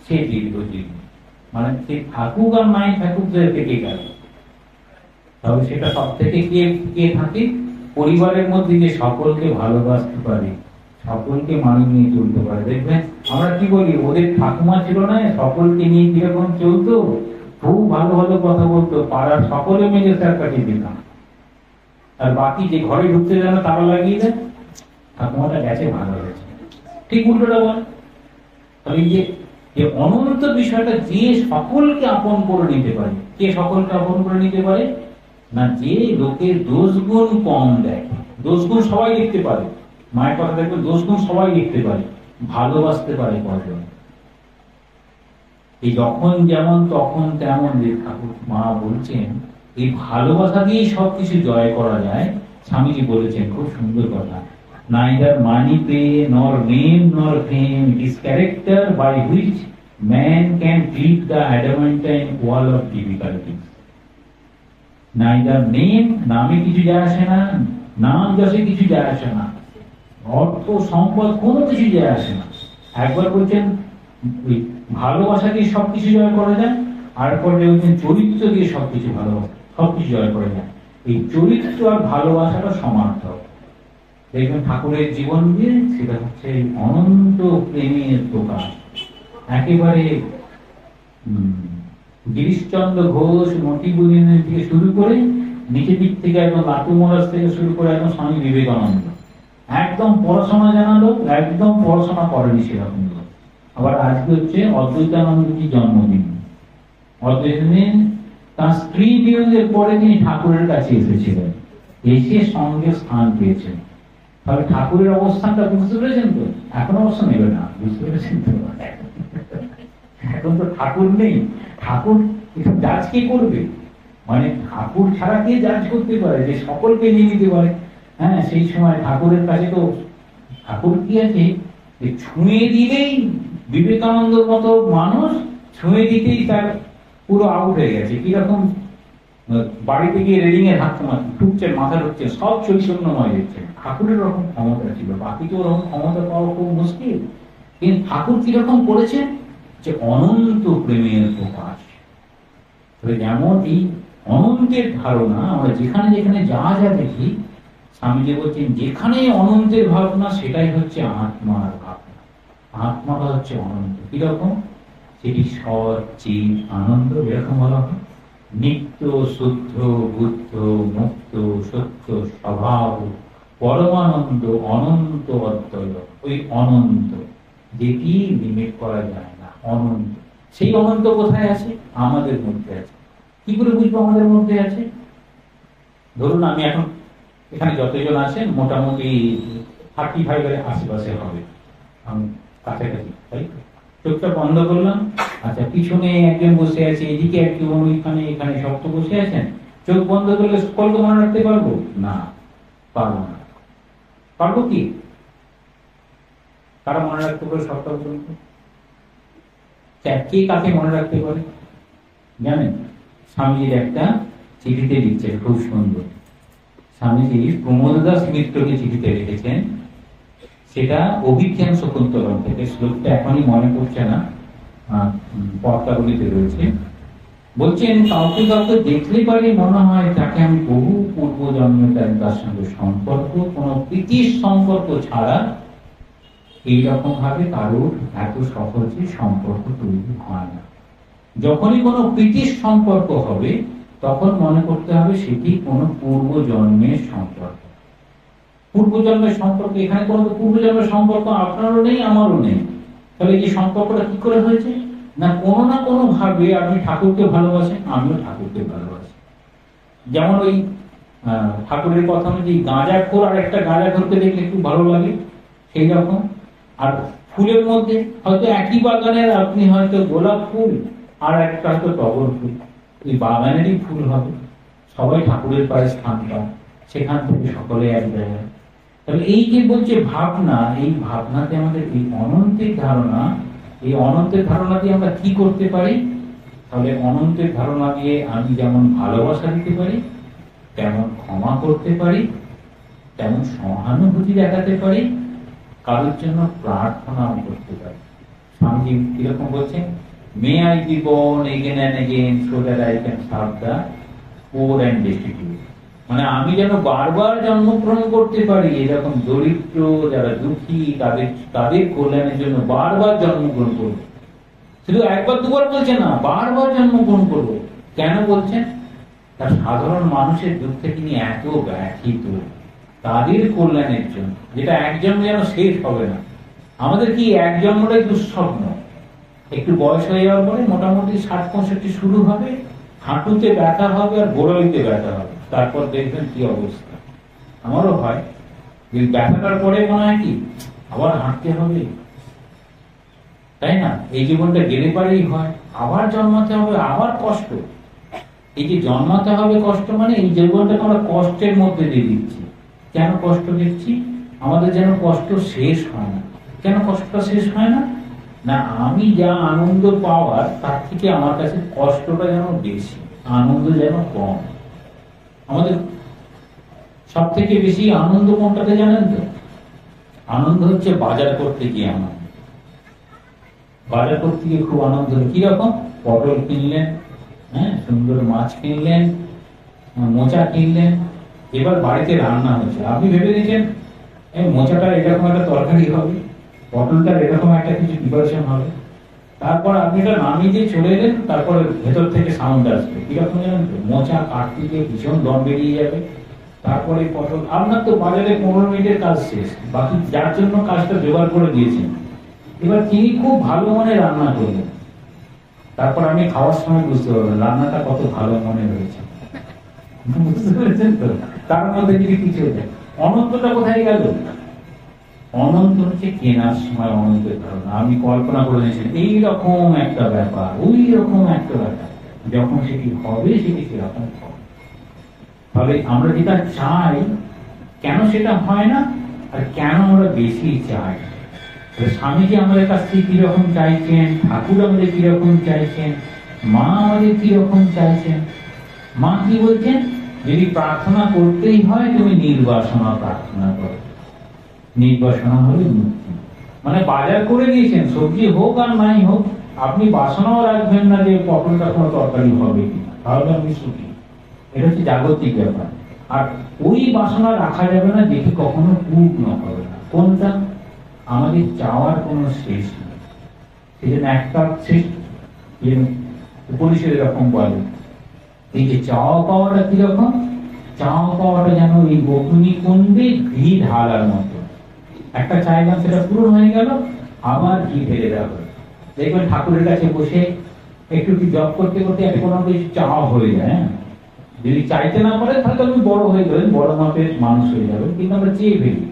সে দীর্ঘজীবী, মানে সে থাকুক আর নাই থাকুক থেকে গেল। তবে সেটা সব থেকে কে থাকে? পরিবারের মধ্যে যে সকলকে ভালোবাসতে পারে, সকলকে মানিয়ে নিয়ে চলতে পারে। দেখবেন আমরা কি বলি, ওদের ঠাকুমা ছিল না, সকলকে নিয়ে কিরকম চলতো, খুব ভালো ভালো কথা বলতো, পাড়ার সকলে মিলে তার কাছে দিতাম। আর বাকি যে ঘরে ঢুকতে যেন তারা লাগিয়ে দেয়, ঠাকুমাটা গেছে ভালো হয়েছে, ঠিক উল্টোটা বল। তাহলে যে অনন্ত বিষয়টা যে সকলকে আপন করে নিতে পারে, কে সকলকে আপন করে নিতে পারে না? যে লোকের দোষ গুণ কম দেয়। দোষ গুণ সবাই দেখতে পারে, মায়ের কথা দেখবেন, দোষ গুণ সবাই দেখতে পারে, ভালোবাসতে পারে কজন। এই যখন যেমন তখন তেমন, ঠাকুর মা বলছেন এই ভালোবাসা দিয়েই সবকিছু জয় করা যায়। স্বামীজি বলেছেন খুব সুন্দর কথা, neither money pay nor name nor fame, it is character by which man can clip the adamantine wall of difficulties. neither name, নামে কিছু যায় আসে না, নাম যশে কিছু যায় আসে না, অর্থ সম্পদ কোনো কিছু যায় আসে না। একবার বলছেন ভালোবাসা দিয়ে সবকিছু জয় করা যায়, আর পরে বলছেন চরিত্র দিয়ে সবকিছু ভালোবাসা সবকিছু জয় করা যায়। এই চরিত্র আর ভালোবাসাটা সমার্থক। দেখবেন ঠাকুরের জীবন দিয়ে সেটা হচ্ছে অনন্ত প্রেমের প্রকাশ। একেবারে গিরিশচন্দ্র ঘোষ, মতিবুদিনের থেকে শুরু করে নিচের দিক থেকে একদম লাটু মহারাজ থেকে শুরু করে একদম স্বামী বিবেকানন্দ, একদম পড়াশোনা জানালো, একদম পড়াশোনা করেনি সেরকম। আবার আজকে হচ্ছে অদ্বৈতানন্দজির জন্মদিন। অদ্বৈতানন্দ তার স্ত্রী বিয়োগের পরে তিনি ঠাকুরের কাছে এসেছিলেন, এসে সঙ্গে স্থান পেয়েছেন। তাহলে ঠাকুরের অবস্থানটা বুঝতে পেরেছেন তো? এখন অবশ্য নেবে না, বুঝতে পেরেছেন তো? এখন তো ঠাকুর নেই, ঠাকুর এসব জাজ কে করবে? মানে ঠাকুর ছাড়া কে জাজ করতে পারে যে সকলকে নিয়ে নিতে পারে? হ্যাঁ, সেই সময় ঠাকুরের কাছে তো ঠাকুর কি আছে, ছুঁয়ে দিলেই বিবেকানন্দর মতো মানুষ ছুঁয়ে দিতেই তার পুরো আউট হয়ে গেছে। কিরকম বাড়িতে গিয়ে রেলিং এর হাত ঠুকছে, মাথা ঢুকছে, সব চৈতন্যময় দিচ্ছে। ঠাকুরের ওরকম ক্ষমতা ছিল, বাকি তো ওরকম ক্ষমতা পাওয়া খুব মুশকিল। কিন্তু ঠাকুর কিরকম করেছেন যে অনন্ত প্রেমের প্রকাশ। যেমন এই অনন্তের ধারণা আমরা যেখানে যেখানে যা যা দেখি, স্বামীজি বলছেন যেখানে অনন্তের ভাবনা সেটাই হচ্ছে আত্মার ভাবনা। আত্মাটা হচ্ছে অনন্ত। কিরকম? সেটি সচিত আনন্দ, এরকম বলা হয়। নিত্য শুদ্ধ বুদ্ধ মুক্ত সত্য স্বভাব পরমানন্দ অনন্ত অদ্বয়। ওই অনন্ত যেটি লিমিট করা যায় না, অনন্ত। সেই অনন্ত কোথায় আছে? আমাদের মধ্যে আছে। কি করে বুঝবো আমাদের মধ্যে আছে? ধরুন আমি এখন এখানে যতজন আছেন মোটামুটি 35 এর আশেপাশে হবে, আমি কাছাকাছি, তাই চোখটা বন্ধ করলাম। আচ্ছা, পিছনে একজন বসে আছে, এদিকে একজন, ওইখানে, এখানে সব তো বসে আছেন। চোখ বন্ধ করলে সকলকে মনে রাখতে পারবো না? পারবো না। পারবো কি? কারা মনে রাখতে পারে সবটা পর্যন্ত? কে কাকে মনে রাখতে পারে জানেন? স্বামীজির একটা চিঠিতে লিখছে, খুব সুন্দর। স্বামীজি প্রমোদ দাস মিত্রকে চিঠিতে লিখেছেন, সেটা অভিজ্ঞান শকুন্তলম থেকে, শ্লোকটা এখনই মনে পড়ছে না, পর্দাগুলিতে রয়েছে। বলছেন কাউকে কাউকে দেখলে পারে মনে হয় তাকে আমি বহু পূর্ব জন্মে তার সঙ্গে সম্পর্ক, কোনো প্রীতির সম্পর্ক ছাড়া এইরকম ভাবে কারোর এত সহজে সম্পর্ক তৈরি হয় না। যখনই কোনো প্রীতির সম্পর্ক হবে তখন মনে করতে হবে সেটি কোনো পূর্ব জন্মের সম্পর্ক। পূর্বজন্মের সম্পর্ক, এখানে কোনো পূর্বজন্মের সম্পর্ক আপনারও নেই আমারও নেই। তাহলে এই সম্পর্কটা কি করে হয়েছে? না কোনো ভাবে আপনি ঠাকুরকে ভালোবাসেন, আমিও ঠাকুরকে ভালোবাসি। যেমন ওই ঠাকুরের কথা অনুযায়ী গাঁজাখোর আর একটা গাঁজাখোরকে দেখলে একটু ভালো লাগে, সেই রকম। আর ফুলের মধ্যে হয়তো একই বাগানের আপনি হয়তো গোলাপ ফুল আর একটা হয়তো টগর ফুল, এই বাগানেরই ফুল হবে, সবাই ঠাকুরের পায়ে স্থান পায়, সেখান থেকে সকলে এক জায়গায়। তাহলে এই যে বলছে ভাবনা, এই ভাবনাতে আমাদের এই অনন্তের ধারণা, এই অনন্তের ধারণা দিয়ে আমরা কি করতে পারি? তাহলে অনন্তের ধারণা দিয়ে আমি যেমন ভালোবাসা দিতে পারি, তেমন ক্ষমা করতে পারি, তেমন সহানুভূতি দেখাতে পারি, কারোর জন্য প্রার্থনাও করতে পারি। স্বামীজি কিরকম বলছেন, may I be born again and again so that I can serve the poor and destitute। মানে আমি যেন বারবার জন্মগ্রহণ করতে পারি, এরকম দরিদ্র যারা দুঃখী তাদের কল্যাণের জন্য বারবার জন্মগ্রহণ করবো। শুধু একবার দুবার বলছে না, বারবার জন্মগ্রহণ করবো। কেন বলছেন? তার সাধারণ মানুষের দুঃখে তিনি এত ব্যথিত, তাদের কল্যাণের জন্য, যেটা এক জন্ম যেন শেষ হবে না। আমাদের কি এক জন্মটাই দুঃস্বপ্ন। একটু বয়স হয়ে যাওয়ার পরে মোটামুটি 60-65 শুরু হবে, হাঁটুতে ব্যথা হবে আর গোড়ালিতে ব্যথা হবে, তারপর দেখবেন কি অবস্থা। আমারও হয় যে ব্যথাটার পরে মনে হয় কি আবার হাঁটতে হবে, তাই না? এই জীবনটা গেলে পারেই হয়, আবার জন্মাতে হবে, আবার কষ্ট। এই যে জন্মাতে হবে কষ্ট, মানে এই জীবনটাকে আমরা কষ্টের মধ্যে দিয়ে দিচ্ছি। কেন কষ্ট দিচ্ছি? আমাদের যেন কষ্ট শেষ হয় না। কেন কষ্টটা শেষ হয় না? না আমি যা আনন্দ পাওয়ার তার থেকে আমার কাছে কষ্টটা যেন বেশি, আনন্দ যেন কম। আমাদের সব থেকে বেশি আনন্দ কোনটাতে জানেন তো? আনন্দ হচ্ছে বাজার করতে গিয়ে আনন্দ। বাজার করতে গিয়ে খুব আনন্দ। কিরকম? পটল কিনলেন, হ্যাঁ, সুন্দর মাছ কিনলেন, মোচা কিনলেন, এবার বাড়িতে রান্না হচ্ছে। আপনি ভেবে দেখেন মোচাটা এরকম একটা তরকারি হবে, পটলটার এরকম একটা কিছু প্রিপারেশন হবে, তারপর আপনি এটা নামিয়ে দিয়ে চলে এলেন, তারপরে ভেতর থেকে সাউন্ড আসবে কিরকম জানেন তো? মোচা কাটতে গিয়ে ভীষণ দম বেরিয়ে যাবে, তারপরে পটল। আপনার তো বাজারে 15 মিনিটের কাজ শেষ, বাকি যার জন্য কাজটা জোগাড় করে দিয়েছেন, এবার তিনি খুব ভালো মনে রান্না করলেন, তারপর আমি খাওয়ার সময় বুঝতে পারবেন রান্নাটা কত ভালো মনে হয়েছে। বুঝতে পেরেছেন তো? তার মধ্যে যদি কিছু অনন্তটা কোথায় গেল? অনন্ত হচ্ছে কেনার সময় অনন্তের ধারণা। আমি কল্পনা করে নিয়েছি এইরকম একটা ব্যাপার, ওই রকম একটা ব্যাপার, যখন সেটি হবে সেটি সেরকম হবে। তবে আমরা যেটা চাই, কেন সেটা হয় না, আর কেন আমরা বেশি চাই? স্বামীজি আমাদের কাছ থেকে কিরকম চাইছেন, ঠাকুর আমাদের কিরকম চাইছেন, মা আমাদের কিরকম চাইছেন। মা কি বলছেন? যদি প্রার্থনা করতেই হয় তুমি নির্বাসনা প্রার্থনা করো। নির্বাসনা হলে মুক্তি। মানে বাজার করে দিয়েছেন, সবজি হোক আর নাই হোক, আপনি বাসনাও রাখবেন না যে পটলটা কোনো তরকারি হবে কিনা, তাহলে আপনি সুখী। এটা হচ্ছে জাগতিক ব্যাপার। আর ওই বাসনা রাখা যাবে না যেটি কখনো পূর্ণ হবে না। কোনটা? আমাদের চাওয়ার কোনো শেষ নেই। সেই জন্য একটা শেষ উপনিষদ এরকম বলে, এই যে চাওয়া পাওয়াটা কিরকম? চাওয়া পাওয়াটা যেন এই অগ্নি কুণ্ডে ঘি ঢালার মতো। একটা চাইলাম, সেটা পূরণ হয়ে গেল, আবার ঘি ঢেলে দেওয়া হলো। দেখবেন ঠাকুরের কাছে বসে একটু কি জপ করতে করতে একটা কোনো কিছু চাওয়া হয়ে যায়। যদি চাইতে না পারে তাহলে আপনি বড় হয়ে গেলেন, বড় মাপের মানুষ হয়ে যাবেন, কিন্তু আমরা চেয়ে ফেলি।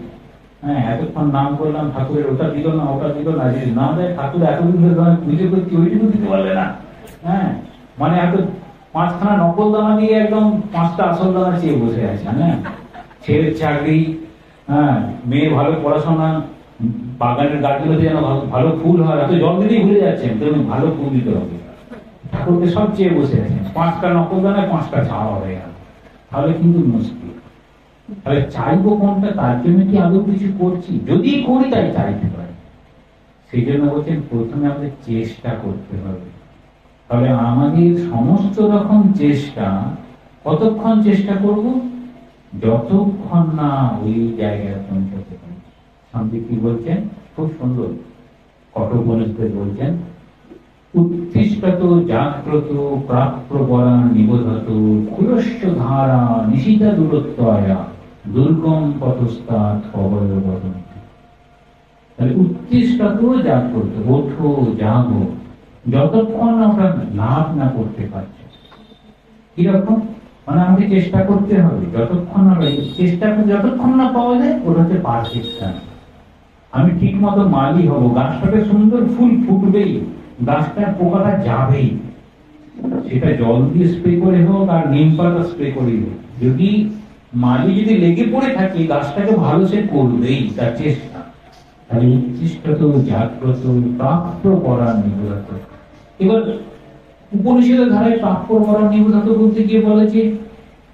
হ্যাঁ, এতক্ষণ নাম করলাম ঠাকুরের, ওটা দিল না, ওটা দিল না, যদি না দেয় ঠাকুর এতদিন ধরে পুজো করছি ওইটুকু দিতে পারবে না। হ্যাঁ, মানে এত 5খানা নকল দানা দিয়ে একদম 5টা আসল দানা চেয়ে বসে আছে। হ্যাঁ, ছেলের চাকরি, হ্যাঁ, মেয়ের ভালো পড়াশোনা, বাগানের গাছগুলোতে যেন ভালো ফুল হয়, এত জল দিতেই ভুলে যাচ্ছেন, তেমন ভালো ফুল দিতে হবে। ঠাকুরকে সব চেয়ে বসে আছেন, 5টা নকল দানায় 5টা চাওয়া হয়ে গেল, তাহলে কিন্তু মুশকিল। তাহলে চাইবো কোনটা, তার জন্য কি আদৌ কিছু করছি? যদি করি তাই চাইতে পারি। সেই জন্য বলছেন প্রথমে আমাদের চেষ্টা করতে হবে। তাহলে আমাদের সমস্ত রকম চেষ্টা, কতক্ষণ চেষ্টা করব? যতক্ষণ না ওই জায়গায় পৌঁছাতে পারি। স্বামী কি বলছেন? খুব সুন্দর কঠোপনিষদে বলছেন, উত্তিষ্ঠত জাগ্রত প্রাপ্রবরা নিবোধত কুলস্য ধারা নিশিতা দূরত্বয়া দুর্গম পথস্তাৎ অবয়বদন। তাহলে উত্তিষ্ঠত জাগ্রত, ওঠো জাগো, যতক্ষণ আমরা লাভ না করতে পারছি। কিরকম? মানে আমাকে চেষ্টা করতে হবে, যতক্ষণ না চেষ্টা যতক্ষণ না পাওয়া যায় ওটা হচ্ছে পারফেকশন। আমি ঠিক মতো মালি হব, গাছটাতে সুন্দর ফুল ফুটবেই, গাছটার পোকাটা যাবেই, সেটা জল দিয়ে স্প্রে করে হোক আর নিম পাতা স্প্রে করে হোক, যদি মালি যদি লেগে পড়ে থাকে গাছটাকে ভালো সে করবেই, তার চেষ্টা। তাহলে উচ্ছিষ্ট জাগ্রত প্রাপ্য করার নিবোধত। এবার উপনিষদের ধারায় প্রাপ্য করার নিবোধত বলতে গিয়ে বলেছে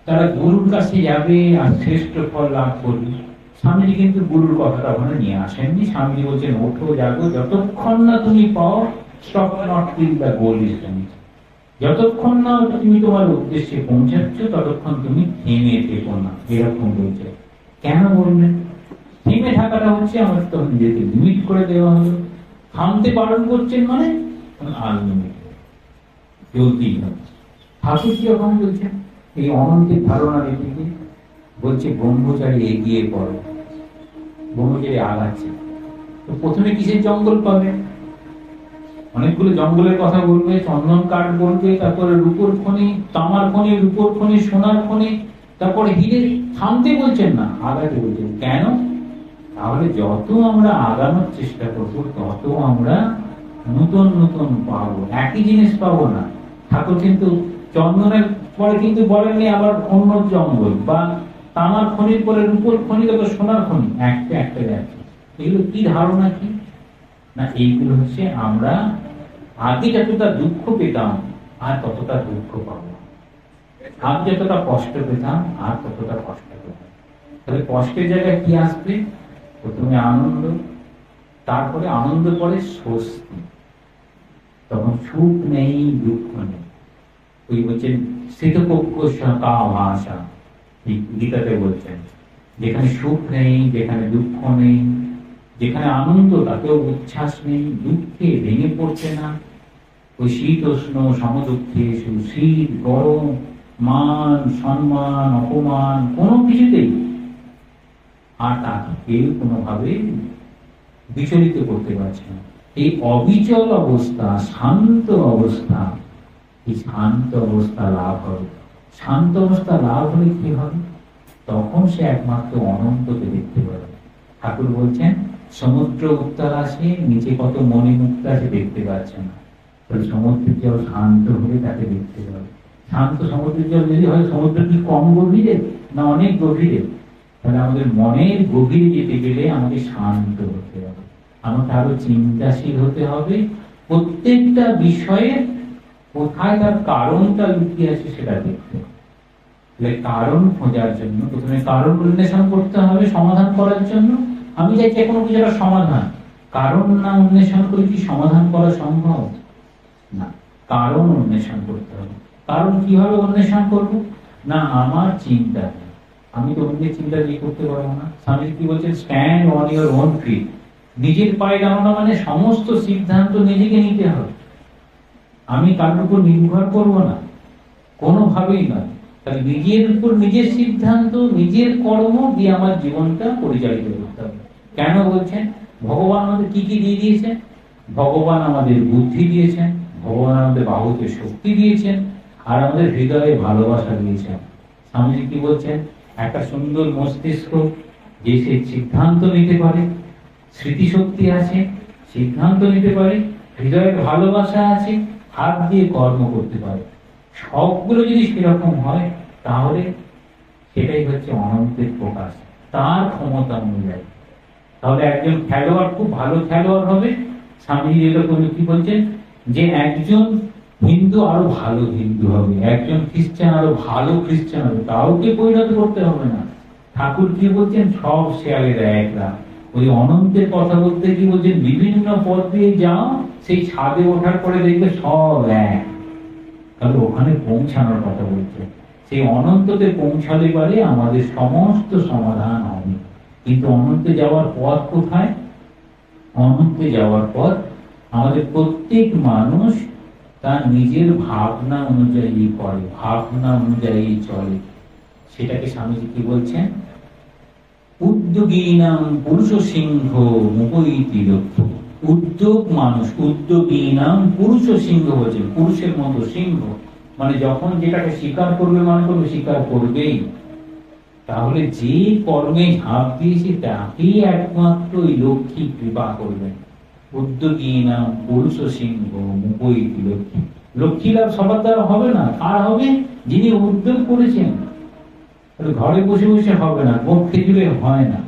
তারা গুরুর কাছে যাবে আর শ্রেষ্ঠ ফল লাভ করবে। স্বামীজি কিন্তু গুরুর কথাটা ওখানে নিয়ে আসেননি। স্বামীজি বলছেন ওঠো জাগো, যতক্ষণ না তুমি পাও stop not till the goal is reached. যতক্ষণ না তুমি তোমার উদ্দেশ্যে পৌঁছাচ্ছ ততক্ষণ তুমি থেমে থেকো না, এরকম বলছে। কেন বললেন? থেমে থাকাটা হচ্ছে আমার তখন নিজেকে লিমিট করে দেওয়া হলো। থামতে বারণ করছেন মানে আনলিমিট চলতেই হবে। ঠাকুর কি ওখানে বলছেন এই অনন্তের ধারণা রেখে বলছে ব্রহ্মচারী এগিয়ে পড়ো, ব্রহ্মচারী আগাচ্ছে। তো প্রথমে কিসের জঙ্গল পাবে? অনেকগুলো জঙ্গলের কথা বলবে, চন্দন কাঠ বলবে, তারপরে রূপোর খনি, তামার খনি, রূপোর খনি, সোনার খনি, তারপরে হিরে। থামতে বলছেন না, আগাতে বলছেন। কেন? তাহলে যত আমরা আগানোর চেষ্টা করবো তত আমরা নতুন নতুন পাবো, একই জিনিস পাবো না। ঠাকুর কিন্তু চন্দনের পরে কিন্তু বলেননি আবার অন্য জঙ্গল, বা তামার খনির পরে রূপোর খনি, তারপর সোনার খনি, একটা একটা যাচ্ছে। এগুলো কি ধারণা? কি না, এইগুলো হচ্ছে আমরা আগে যতটা দুঃখ পেতাম আর ততটা দুঃখ পাবো, আগে যতটা কষ্ট পেতাম আর ততটা কষ্ট পেতাম। তাহলে কষ্টের জায়গায় কি আসবে? প্রথমে আনন্দ, তারপরে আনন্দ পরে স্বস্তি, তখন সুখ নেই দুঃখ নেই। ওই বলছেন স্থিতপক্ষ কা ভাষা, গীতাতে বলছেন যেখানে সুখ নেই, যেখানে দুঃখ নেই, যেখানে আনন্দ তাতেও উচ্ছ্বাস নেই, দুঃখে ভেঙে পড়ছে না, ওই শীতোষ্ণ সমদুঃখে, শীত গরম, মান সম্মান অপমান কোনো কিছুতেই আর তাকে কেউ কোনোভাবে বিচলিত করতে পারছে না। এই অবিচল অবস্থা, শান্ত অবস্থা, এই শান্ত অবস্থা লাভ হবে। শান্ত অবস্থা লাভ হলে কি হবে? তখন সে একমাত্র অনন্তকে দেখতে পাবে। ঠাকুর বলছেন সমুদ্র উত্তাল আসে, নিচে কত মণিমুক্তা সে দেখতে পাচ্ছে না, সমুদ্রের জল শান্ত হলে তাকে দেখতে পাবে। শান্ত সমুদ্রের জল যদি হয়, সমুদ্র কি কম গভীরে না অনেক গভীরে? তাহলে আমাদের মনের গভীরে যেতে গেলে আমাকে শান্ত হতে হবে, আমাকে আরো চিন্তাশীল হতে হবে। প্রত্যেকটা বিষয়ে কোথায় তার কারণটা লুকিয়ে আছে সেটা দেখতে হবে। কারণ খোঁজার জন্য প্রথমে কারণ অন্বেষণ করতে হবে। সমাধান করার জন্য আমি চাইছি কোনো কিছু একটা সমাধান, কারণ না অন্বেষণ করে কি সমাধান করা সম্ভব না? কারণ অন্বেষণ করতে হবে। কারণ কিভাবে অন্বেষণ করব? না আমার চিন্তা, আমি তো অন্যের চিন্তা দিয়ে করতে পারবো না। স্বামী কি বলছেন? Stand on your own feet. নিজের পায়ে দাঁড়ানো মানে সমস্ত সিদ্ধান্ত নিজেকে নিতে হবে। আমি কারোর উপর নির্ভর করবো না, কোনোভাবেই নয়। তাহলে নিজের উপর নিজের সিদ্ধান্ত, নিজের কর্ম দিয়ে আমার জীবনটা পরিচালিত করতে হবে। কেন বলছেন? ভগবান আমাদের কি কি দিয়ে দিয়েছেন? ভগবান আমাদের বুদ্ধি দিয়েছেন, ভগবান আমাদের বাহুতে শক্তি দিয়েছেন, আর আমাদের হৃদয়ে ভালোবাসা দিয়েছেন। স্বামীজি কি বলছেন? একটা সুন্দর মস্তিষ্ক, যে সে সিদ্ধান্ত নিতে পারে, স্মৃতিশক্তি আছে, সিদ্ধান্ত নিতে পারে, হৃদয়ে ভালোবাসা আছে, হাত দিয়ে কর্ম করতে পারে। সবগুলো যদি সেরকম হয় তাহলে সেটাই হচ্ছে অনন্তের প্রকাশ, তার ক্ষমতা অনুযায়ী। তাহলে একজন খেলোয়াড় খুব ভালো খেলোয়াড় হবে। স্বামীজি এরকম কি বলছেন? যে একজন হিন্দু আরো ভালো হিন্দু হবে, একজন খ্রিস্টান আরো ভালো খ্রিস্টান হবে, কাউকে পরিণত করতে হবে না। ঠাকুর কি বলছেন? সব শেয়ালের এক রাত। ওই অনন্তের কথা বলতে কি বলছেন? বিভিন্ন পথ দিয়ে যাও, সেই ছাদে ওঠার পরে দেখবে সব এক। তাহলে ওখানে পৌঁছানোর কথা বলছে। সেই অনন্ততে পৌঁছালে পারে আমাদের সমস্ত সমাধান হবে। কিন্তু অনন্তে যাওয়ার পথ কোথায়? অনন্তে যাওয়ার পথ আমাদের প্রত্যেক মানুষ তার নিজের ভাবনা অনুযায়ী করে, ভাবনা অনুযায়ী চলে। সেটাকে স্বামীজি কি বলছেন? উদ্যোগীনাম পুরুষ সিংহ মুপৈতি লক্ষ্য। উদ্যোগ মানুষ, উদ্যোগীনাম পুরুষ সিংহ বলছেন, পুরুষের মতো সিংহ। মানে যখন যেটাকে স্বীকার করবে, মনে করবে স্বীকার করবেই। তাহলে যে কর্মে ঝাঁপ দিয়েছে তাকেই একমাত্র ওই লক্ষ্মী কৃপা করবেন। উদ্যোগীনাম পুরুষ সিংহ মুপৈতি লক্ষ্মী। লক্ষ্মী লাভ সবার দ্বারা হবে না। কার হবে? যিনি উদ্যোগ করেছেন। ঘরে বসে বসে হবে না, মুখ খেজুরে হয় না।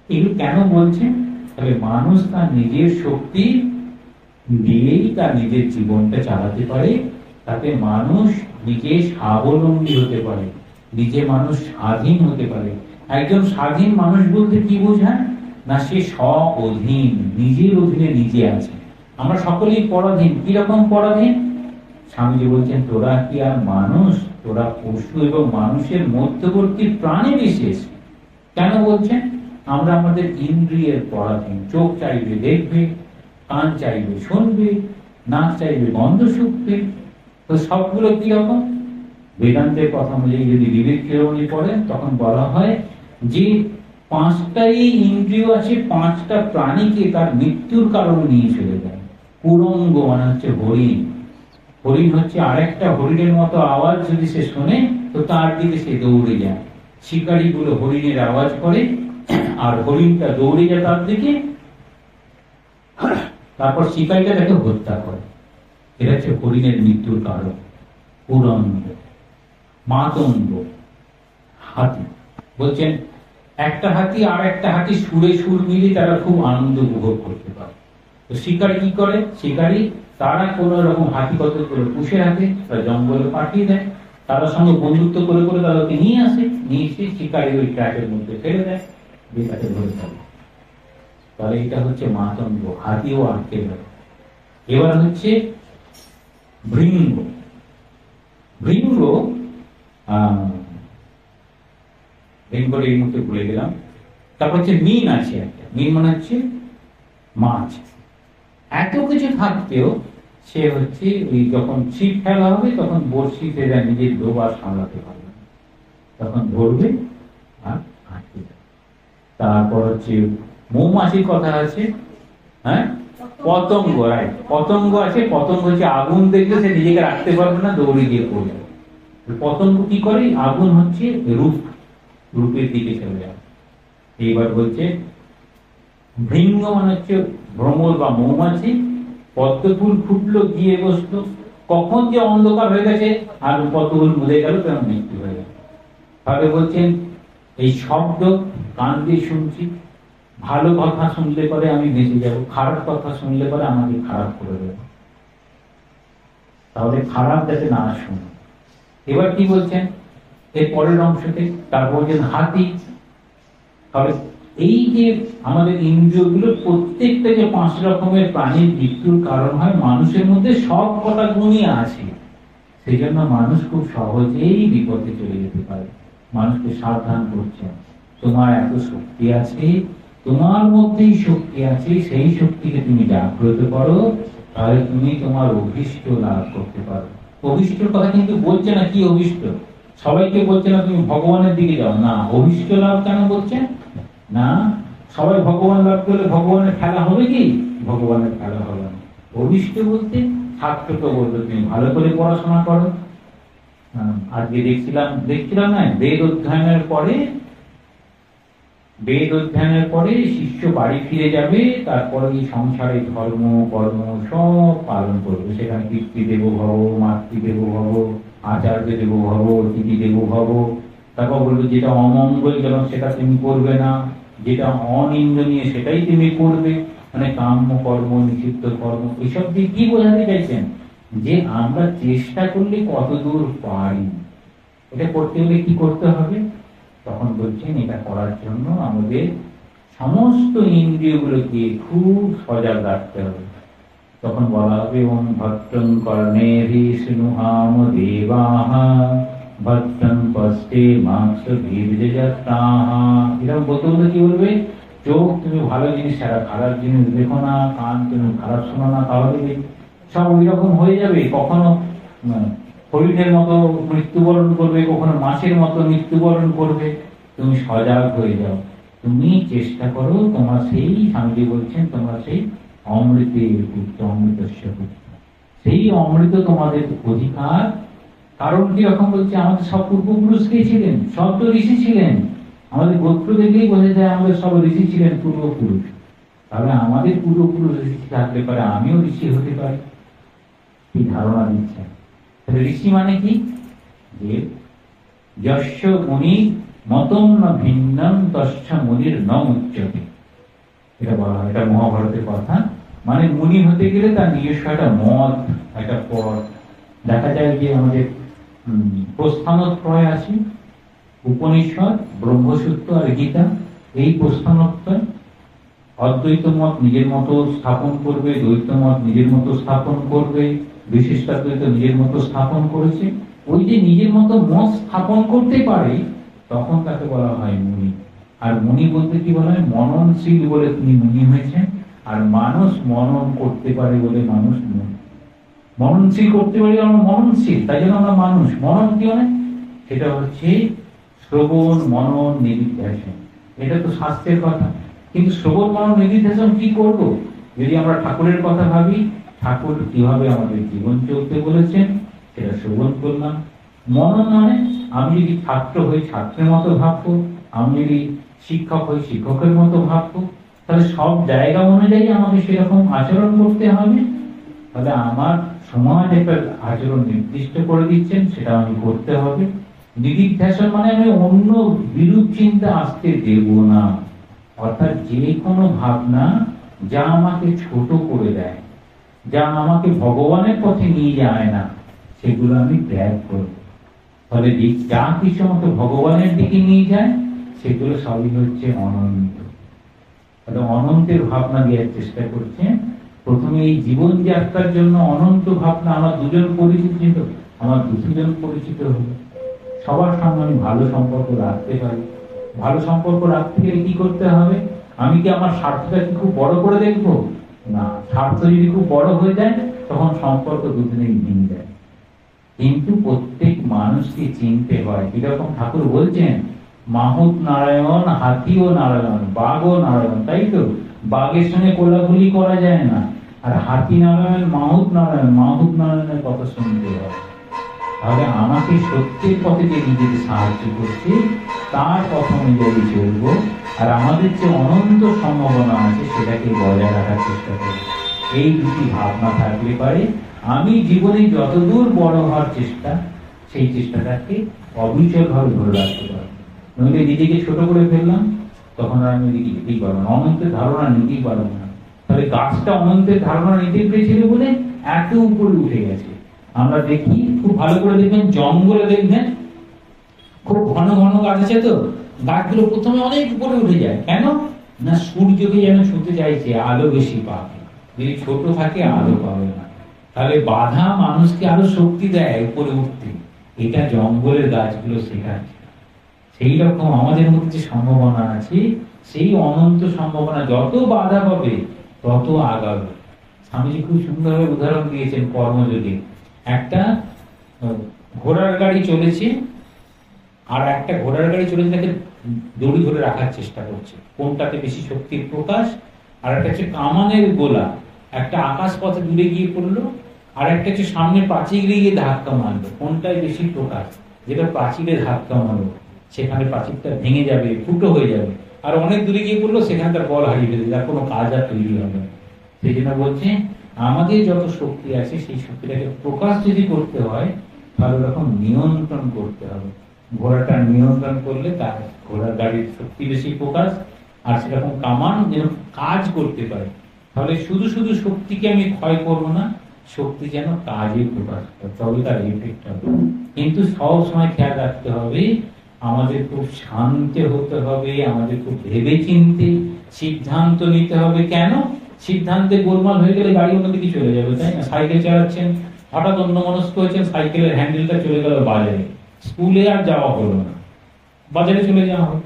এগুলো কেন বলছেন? তাহলে মানুষ তার নিজের শক্তি দিয়েই তার নিজের জীবনটা চালাতে পারে। তাতে মানুষ নিজে স্বাবলম্বী হতে পারে, নিজে মানুষ স্বাধীন হতে পারে। একজন স্বাধীন মানুষ বলতে কি বোঝায়? না, সে স্ব-অধীন, নিজের অধীনে নিজে আছে। আমরা সকলেই পরাধীন। কিরকম পরাধীন? স্বামীজি বলছেন, তোরা কি আর মানুষ? তোরা পশু এবং মানুষের মধ্যবর্তী প্রাণী বিশেষ। কেন বলছেন? আমরা আমাদের ইন্দ্রিয়ের পরাধীন। চোখ চাইবে দেখবে, কান চাইবে শুনবে, নাক চাইবে গন্ধ শুকবে। তো সবগুলো কিরকম? বেদান্তের কথা অনুযায়ী যদি বিবেক চিরমণি পড়েন, তখন বলা হয় যে পাঁচটাই ইন্দ্রিয় আছে, পাঁচটা প্রাণীকে তার মৃত্যুর কারণে নিয়ে চলে যায়। কুরঙ্গ মানে হচ্ছে হরিণ। হরিণ হচ্ছে আরেকটা হরিণের মতো আওয়াজ যদি সে শোনে তো তার দিকে সে দৌড়ে যায়। শিকারী গুলো হরিণের আওয়াজ করে আর হরিণটা দৌড়ে যায় তার দিকে, তারপর শিকারীটা তাকে হত্যা করে। এটা হচ্ছে হরিণের মৃত্যুর কারণ। কুরঙ্গ। মাতঙ্গ হাতি বলছেন, একটা হাতি আর একটা হাতি সুরে সুর মিলিয়ে তারা খুব আনন্দ উপভোগ করতে পারে। তো শিকারী কি করে? শিকারী তারা কোন রকম হাতি কত করে পুষে রাখে, তারা জঙ্গলে পাঠিয়ে দেয়। তাদের সঙ্গে বন্ধুত্ব করে করে তাদেরকে নিয়ে আসে, নিয়ে এসে শিকারী ওই ট্র্যাকের মধ্যে ফেলে দেয়, দিয়ে তাকে ধরে ফেলে। তাহলে এটা হচ্ছে মাতঙ্গ, হাতিও আটকে গেল। এবার হচ্ছে ভৃঙ্গ। ভৃঙ্গ ভৃঙ্গর এই মুহূর্তে ভুলে গেলাম। তারপর হচ্ছে মিন আছে একটা। মিন মানে হচ্ছে মাছ। এত কিছু থাকতেও সে হচ্ছে ওই যখন ছিপ ফেলা হবে তখন বড়শিতে নিজের ডোবা সামলাতে পারবে, তখন ধরবে আর আটকে যাবে। তারপর হচ্ছে মৌমাছির কথা আছে, হ্যাঁ, পতঙ্গ। পতঙ্গ আছে। পতঙ্গ হচ্ছে আগুন দেখলে সে নিজেকে রাখতে পারবে না, দৌড়ে গিয়ে পড়বে। পতঙ্গ কি করে? আগুন হচ্ছে রূপের দিকে চলে যায়। এইবার বলছে ভৃঙ্গ মানে হচ্ছে ভ্রমর বা মৌমাছি। পদ্ম ফুল ফুটলো, গিয়ে বসলো, কখন যে অন্ধকার হয়ে গেছে আর পদ্ম ফুল মুদে গেল, তেমন মৃত্যু হয়ে গেল। তাহলে বলছেন এই শব্দ কান দিয়ে শুনছি, ভালো কথা শুনলে পরে আমি বেঁচে যাব, খারাপ কথা শুনলে পরে আমাকে খারাপ করে দেবে। তাহলে খারাপ যাতে না শুনে। এবার কি বলছেন এর পরের অংশতে? তারপর বলছেন হাতি। তাহলে এই যে আমাদের ইন্দ্রিয়গুলো প্রত্যেকটা যে 5 রকমের প্রাণীর মৃত্যুর কারণ হয়, মানুষের মধ্যে সব কটা গুণই আছে। সেই জন্য মানুষ খুব সহজেই বিপদে চলে যেতে পারে। মানুষকে সাবধান করছেন, তোমার এত শক্তি আছে, তোমার মধ্যেই শক্তি আছে, সেই শক্তিকে তুমি জাগ্রত করো, তাহলে তুমি তোমার অভীষ্ট লাভ করতে পারো। অভীষ্টর কথা কিন্তু বলছে না। কি অভীষ্ট? সবাইকে বলছে না তুমি ভগবানের দিকে যাও, না। অভীষ্ট লাভ কেন বলছেন? না, সবাই ভগবান লাভ করলে ভগবানের খেলা হবে কি? ভগবানের খেলা হবে না। অভীষ্ট বলতে ছাত্রকে বলবে তুমি ভালো করে পড়াশোনা করো। আজকে দেখছিলাম না, বেদ অধ্যয়নের পরে শিষ্য বাড়ি ফিরে যাবে, তারপরে এই সংসারে ধর্ম কর্ম সব পালন করবে। সেখানে পিতৃদেব ভব, মাতৃদেব ভব, আচার্য দেব ভব, অতিথি দেব ভব। তারপর বলবে যেটা অমঙ্গলজনক সেটা তুমি করবে না, যেটা অনিন্দনীয় সেটাই তুমি করবে। মানে কাম্য কর্ম, নিষিদ্ধ কর্ম, এইসব দিয়ে কি বোঝাতে চাইছেন? যে আমরা চেষ্টা করলে কত দূর পারি। এটা করতে হলে কি করতে হবে? তখন বলছেন এটা করার জন্য আমাদের সমস্ত ইন্দ্রিয়গুলোকে খুব সজাগ রাখতে হবে। তখন বলা হবে ওম ভদ্রং কর্ণেভি শৃণুয়াম দেবাঃ ভদ্রং পশ্যে মাক্ষভির্যজত্রাঃ। এরকম বলতে বলতে কি বলবে, চোখ তুমি ভালো জিনিস ছাড়া খারাপ জিনিস দেখো না, কান তুমি খারাপ শোনো না, তাহলে সব ওই রকম হয়ে যাবে। কখনো হরিণের মতো মৃত্যুবরণ করবে, কখনো মাছের মতো মৃত্যুবরণ করবে। তুমি সজাগ হয়ে যাও, তুমি চেষ্টা করো তোমার সেই, স্বামীজি বলছেন তোমরা সেই অমৃতের পুত্র, অমৃতস্য পুত্র, সেই অমৃত তোমাদের অধিকার। কারণ কি রকম বলছে, আমাদের সব পূর্বপুরুষ কে ছিলেন? সব তো ঋষি ছিলেন। আমাদের গোত্র দেখলেই বোঝা যায় আমাদের সব ঋষি ছিলেন, পূর্বপুরুষ। তাহলে আমাদের পূর্বপুরুষ ঋষি থাকতে পারে, আমিও ঋষি হতে পারি, এই ধারণা দিচ্ছেন। ঋষি মানে কি, যে যস্য মুনি মতম ন ভিন্নম তস্য মুনির ন মুচ্যতে, এটা বলা হয়, এটা মহাভারতের কথা। মানে মুনি হতে গেলে তার নিজস্ব একটা মত, একটা পথ। দেখা যায় যে আমাদের প্রস্থানত্রয় আছে, উপনিষদ, ব্রহ্মসূত্র আর গীতা। এই প্রস্থানত্রয় অদ্বৈত মত নিজের মতো স্থাপন করবে, দ্বৈত মত নিজের মতো স্থাপন করবে, বিশিষ্টাদ্বৈত নিজের মতো স্থাপন করেছে। ওই যে নিজের মতো মত স্থাপন করতে পারে, তখন তাকে বলা হয় মুনি। আর মুনি বলতে কি বলা হয়, মননশীল বলে তিনি মুনি হয়েছেন। আর মানুষ মনন করতে পারে বলে মানুষ মুনি। মননশীল করতে পারি আমরা মননশীল, তাই জন্য আমরা মানুষ। মনন কি মানে, সেটা হচ্ছে শ্রবণ মনন নিদিধ্যাসন, এটা তো শাস্ত্রের কথা। কিন্তু শ্রবণ মনন নিদিধ্যাসন কি করব? যদি আমরা ঠাকুরের কথা ভাবি, ঠাকুর কিভাবে আমাদের জীবন চলতে বলেছেন সেটা শ্রবণ করলাম। মনন মানে আমি যদি ছাত্র হই ছাত্রের মতো ভাববো, আমি যদি শিক্ষক হই শিক্ষকের মতো ভাববো। তাহলে সব জায়গা অনুযায়ী আমাকে সেরকম আচরণ করতে হবে। তাহলে আমার সমাজ একটা আচরণ নির্দিষ্ট করে দিচ্ছেন, সেটা আমি করতে হবে। নিদিধ্যাসন মানে আমি অন্য বিরূপ চিন্তা আসতে দেব না। অর্থাৎ যে কোনো ভাবনা যা আমাকে ছোট করে দেয়, যা আমাকে ভগবানের পথে নিয়ে যায় না, সেগুলো আমি ত্যাগ করব। ফলে যা কিছু আমাকে ভগবানের দিকে নিয়ে যায়, সেগুলো সবই হচ্ছে অনন্ত। তাহলে অনন্তের ভাবনা দেওয়ার চেষ্টা করছে। প্রথমে এই জীবন যাত্রার জন্য অনন্ত ভাবনা। আমার দুজন পরিচিত, আমার দুজন পরিচিত হলো, সবার সঙ্গে আমি ভালো সম্পর্ক রাখতে পারি। ভালো সম্পর্ক রাখতে গেলে কি করতে হবে? আমি কি আমার স্বার্থটাকে খুব বড় করে দেখবো না? স্বার্থ যদি খুব বড় হয়ে যায়, তখন সম্পর্ক দুজনেই ভেঙে যায়। কিন্তু প্রত্যেক মানুষকে চিনতে হয়। এরকম ঠাকুর বলছেন, মাহুত নারায়ণ, হাতিও নারায়ণ, বাঘও নারায়ণ। তাই তো, বাঘের সঙ্গে কোলাকুলি করা যায় না। আর হাতি নারায়ণ, মাহুত নারায়ণ, মাহুত নারায়ণের কথা শুনতে হয়। তাহলে আমাকে সত্যের পথে যে নিজেকে সাহায্য করছে, তার কথা অনুযায়ী চলবো। আর আমাদের যে অনন্ত সম্ভাবনা আছে, সেটাকে বজায় রাখার চেষ্টা করবো। এই দুটি ভাবনা থাকলে পারে আমি জীবনে যতদূর বড় হওয়ার চেষ্টা, সেই চেষ্টাটাকে অবিচল ভাবে ধরে রাখতে পারবো। নইলে নিজেকে ছোট করে ফেললাম, তখন আর আমি নিজেকে নিতেই পারবো না, অনন্তের ধারণা নিতেই পারবো না। তাহলে গাছটা অনন্তের ধারণা নিতে পেরেছিল বলে এত উপরে উঠে গেছে। আমরা দেখি, খুব ভালো করে দেখবেন, জঙ্গলে দেখবেন খুব ঘন ঘন গাছ আছে, তো গাছগুলো প্রথমে অনেক উপরে উঠে যায়। কেন না, সূর্যকে যেন ছুঁতে চাইছে, আলো বেশি পাবে। যদি ছোট থাকে আলো পাবে না। তাহলে বাধা মানুষকে আরো শক্তি দেয় উপরে উঠতে। এটা জঙ্গলের গাছগুলো শেখাচ্ছে। সেই রকম আমাদের মধ্যে যে সম্ভাবনা আছে, সেই অনন্ত সম্ভাবনা যত বাধা পাবে তত আগাবে। স্বামীজি খুব সুন্দরভাবে উদাহরণ দিয়েছেন কর্মযোগে। একটা ঘোড়ার গাড়ি চলেছে, আর একটা ঘোড়ার গাড়ি চলেছে, তাকে দড়ি ধরে রাখার চেষ্টা করছে। কোনটাতে বেশি শক্তির প্রকাশ? আর একটা হচ্ছে কামানের গোলা, একটা আকাশ পথে দূরে গিয়ে পড়লো, আর একটা হচ্ছে সামনে প্রাচীরে গিয়ে ধাক্কা মারলো। কোনটাই বেশি প্রকাশ? যেটা প্রাচীরে ধাক্কা মারলো, সেখানে প্রাচীরটা ভেঙে যাবে, ফুটো হয়ে যাবে। আর অনেক দূরে গিয়ে পড়লো, সেখানে তার বল হারিয়ে ফেলবে, তার কোনো কাজ আর তৈরি হবে। সেই জন্য বলছে, আমাদের যত শক্তি আছে, সেই শক্তিটাকে প্রকাশ যদি করতে হয়, তাহলে ওরকম নিয়ন্ত্রণ করতে হবে। ঘোড়াটা নিয়ন্ত্রণ করলে তার ঘোড়ার গাড়ির শক্তি বেশি প্রকাশ, আর সেরকম কামান যেন কাজ করতে পারে। তাহলে শুধু শুধু শক্তিকে আমি ক্ষয় করবো না, শক্তি যেন কাজে প্রকাশ করে, তবে তার এফেক্ট হবে। কিন্তু সব সময় খেয়াল রাখতে হবে, আমাদের খুব শান্ত হতে হবে, আমাদের খুব ভেবে চিনতে সিদ্ধান্ত নিতে হবে। কেন? সিদ্ধান্তে গোলমাল হয়ে গেলে গাড়ি অন্যদিকে চলে যাবে, তাই না? সাইকেল চালাচ্ছেন, হঠাৎ অন্যমনস্ক হয়েছেন, সাইকেলের হ্যান্ডেলটা চলে গেল বাজারে, স্কুলে আর যাওয়া হলো না, বাজারে চলে যাওয়া হবে।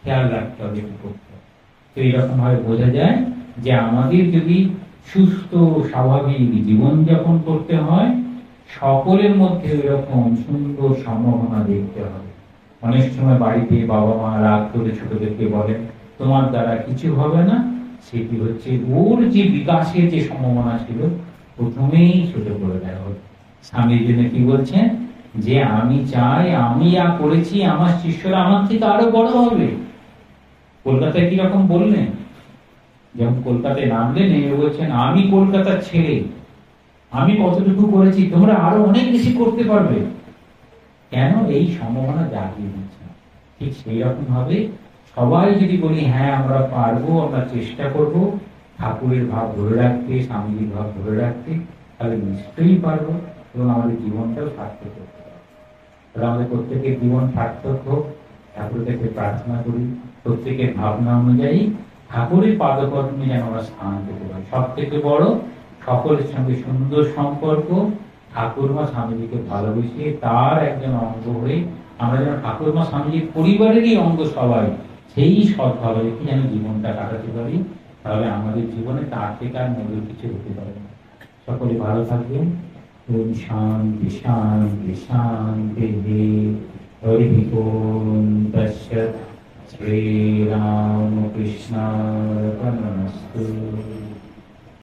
খেয়াল রাখতে হবে, কি করতে হবে। তো এইরকম ভাবে বোঝা যায় যে আমাদের যদি সুস্থ স্বাভাবিক জীবনযাপন করতে হয়, সকলের মধ্যে এরকম সুন্দর সম্ভাবনা দেখতে হবে। অনেক সময় বাড়িতে বাবা মা রাগ করে ছোটদেরকে বলেন তোমার দ্বারা কিছু হবে না, সেটি হচ্ছে ওর যে বিকাশের যে সম্ভাবনা ছিল প্রথমেই ছোট করে দেওয়া হলো। স্বামীর জন্য কি বলছেন যে আমি চাই আমি যা করেছি আমার শিষ্যরা আমার থেকে আরো বড় হবে। কলকাতায় কিরকম বললেন, যখন কলকাতায় নামলেন নেমে বলছেন আমি কলকাতা ছেড়ে আমি কতটুকু করেছি তোমরা আরো অনেক বেশি করতে পারবে। কেন? এই সম্ভাবনা জাগিয়ে দিচ্ছে। ঠিক সেই রকম ভাবে সবাই যদি বলি হ্যাঁ আমরা পারবো, আমরা চেষ্টা করব ঠাকুরের ভাব ধরে রাখতে, স্বামীজির ভাব ধরে রাখতে, তাহলে নিশ্চয়ই পারবো এবং আমাদের জীবনটাও সার্থক করতে পারবো। তাহলে আমাদের প্রত্যেকের জীবন সার্থক হোক, ঠাকুরের কাছে প্রার্থনা করি প্রত্যেকের ভাবনা অনুযায়ী ঠাকুরের পাদপদ্মে যেন আমরা স্থান পেতে পারি। সব থেকে বড় সকলের সঙ্গে সুন্দর সম্পর্ক, ঠাকুরমা স্বামীজিকে ভালোবেসে তার একজন অঙ্গ হয়ে আমরা যেন ঠাকুরমা স্বামীজির পরিবারেরই অঙ্গ সবাই, সেই সৎভাবে রেখে যেন জীবনটা কাটাতে পারি। তাহলে আমাদের জীবনে তার থেকে আর মূল্য কিছু হতে পারে না। সকলে ভালো থাকবেন। ওম শান্তি শান্তি শান্তি। হরি ওম তৎসৎ। শ্রীরামকৃষ্ণার্পণমস্তু।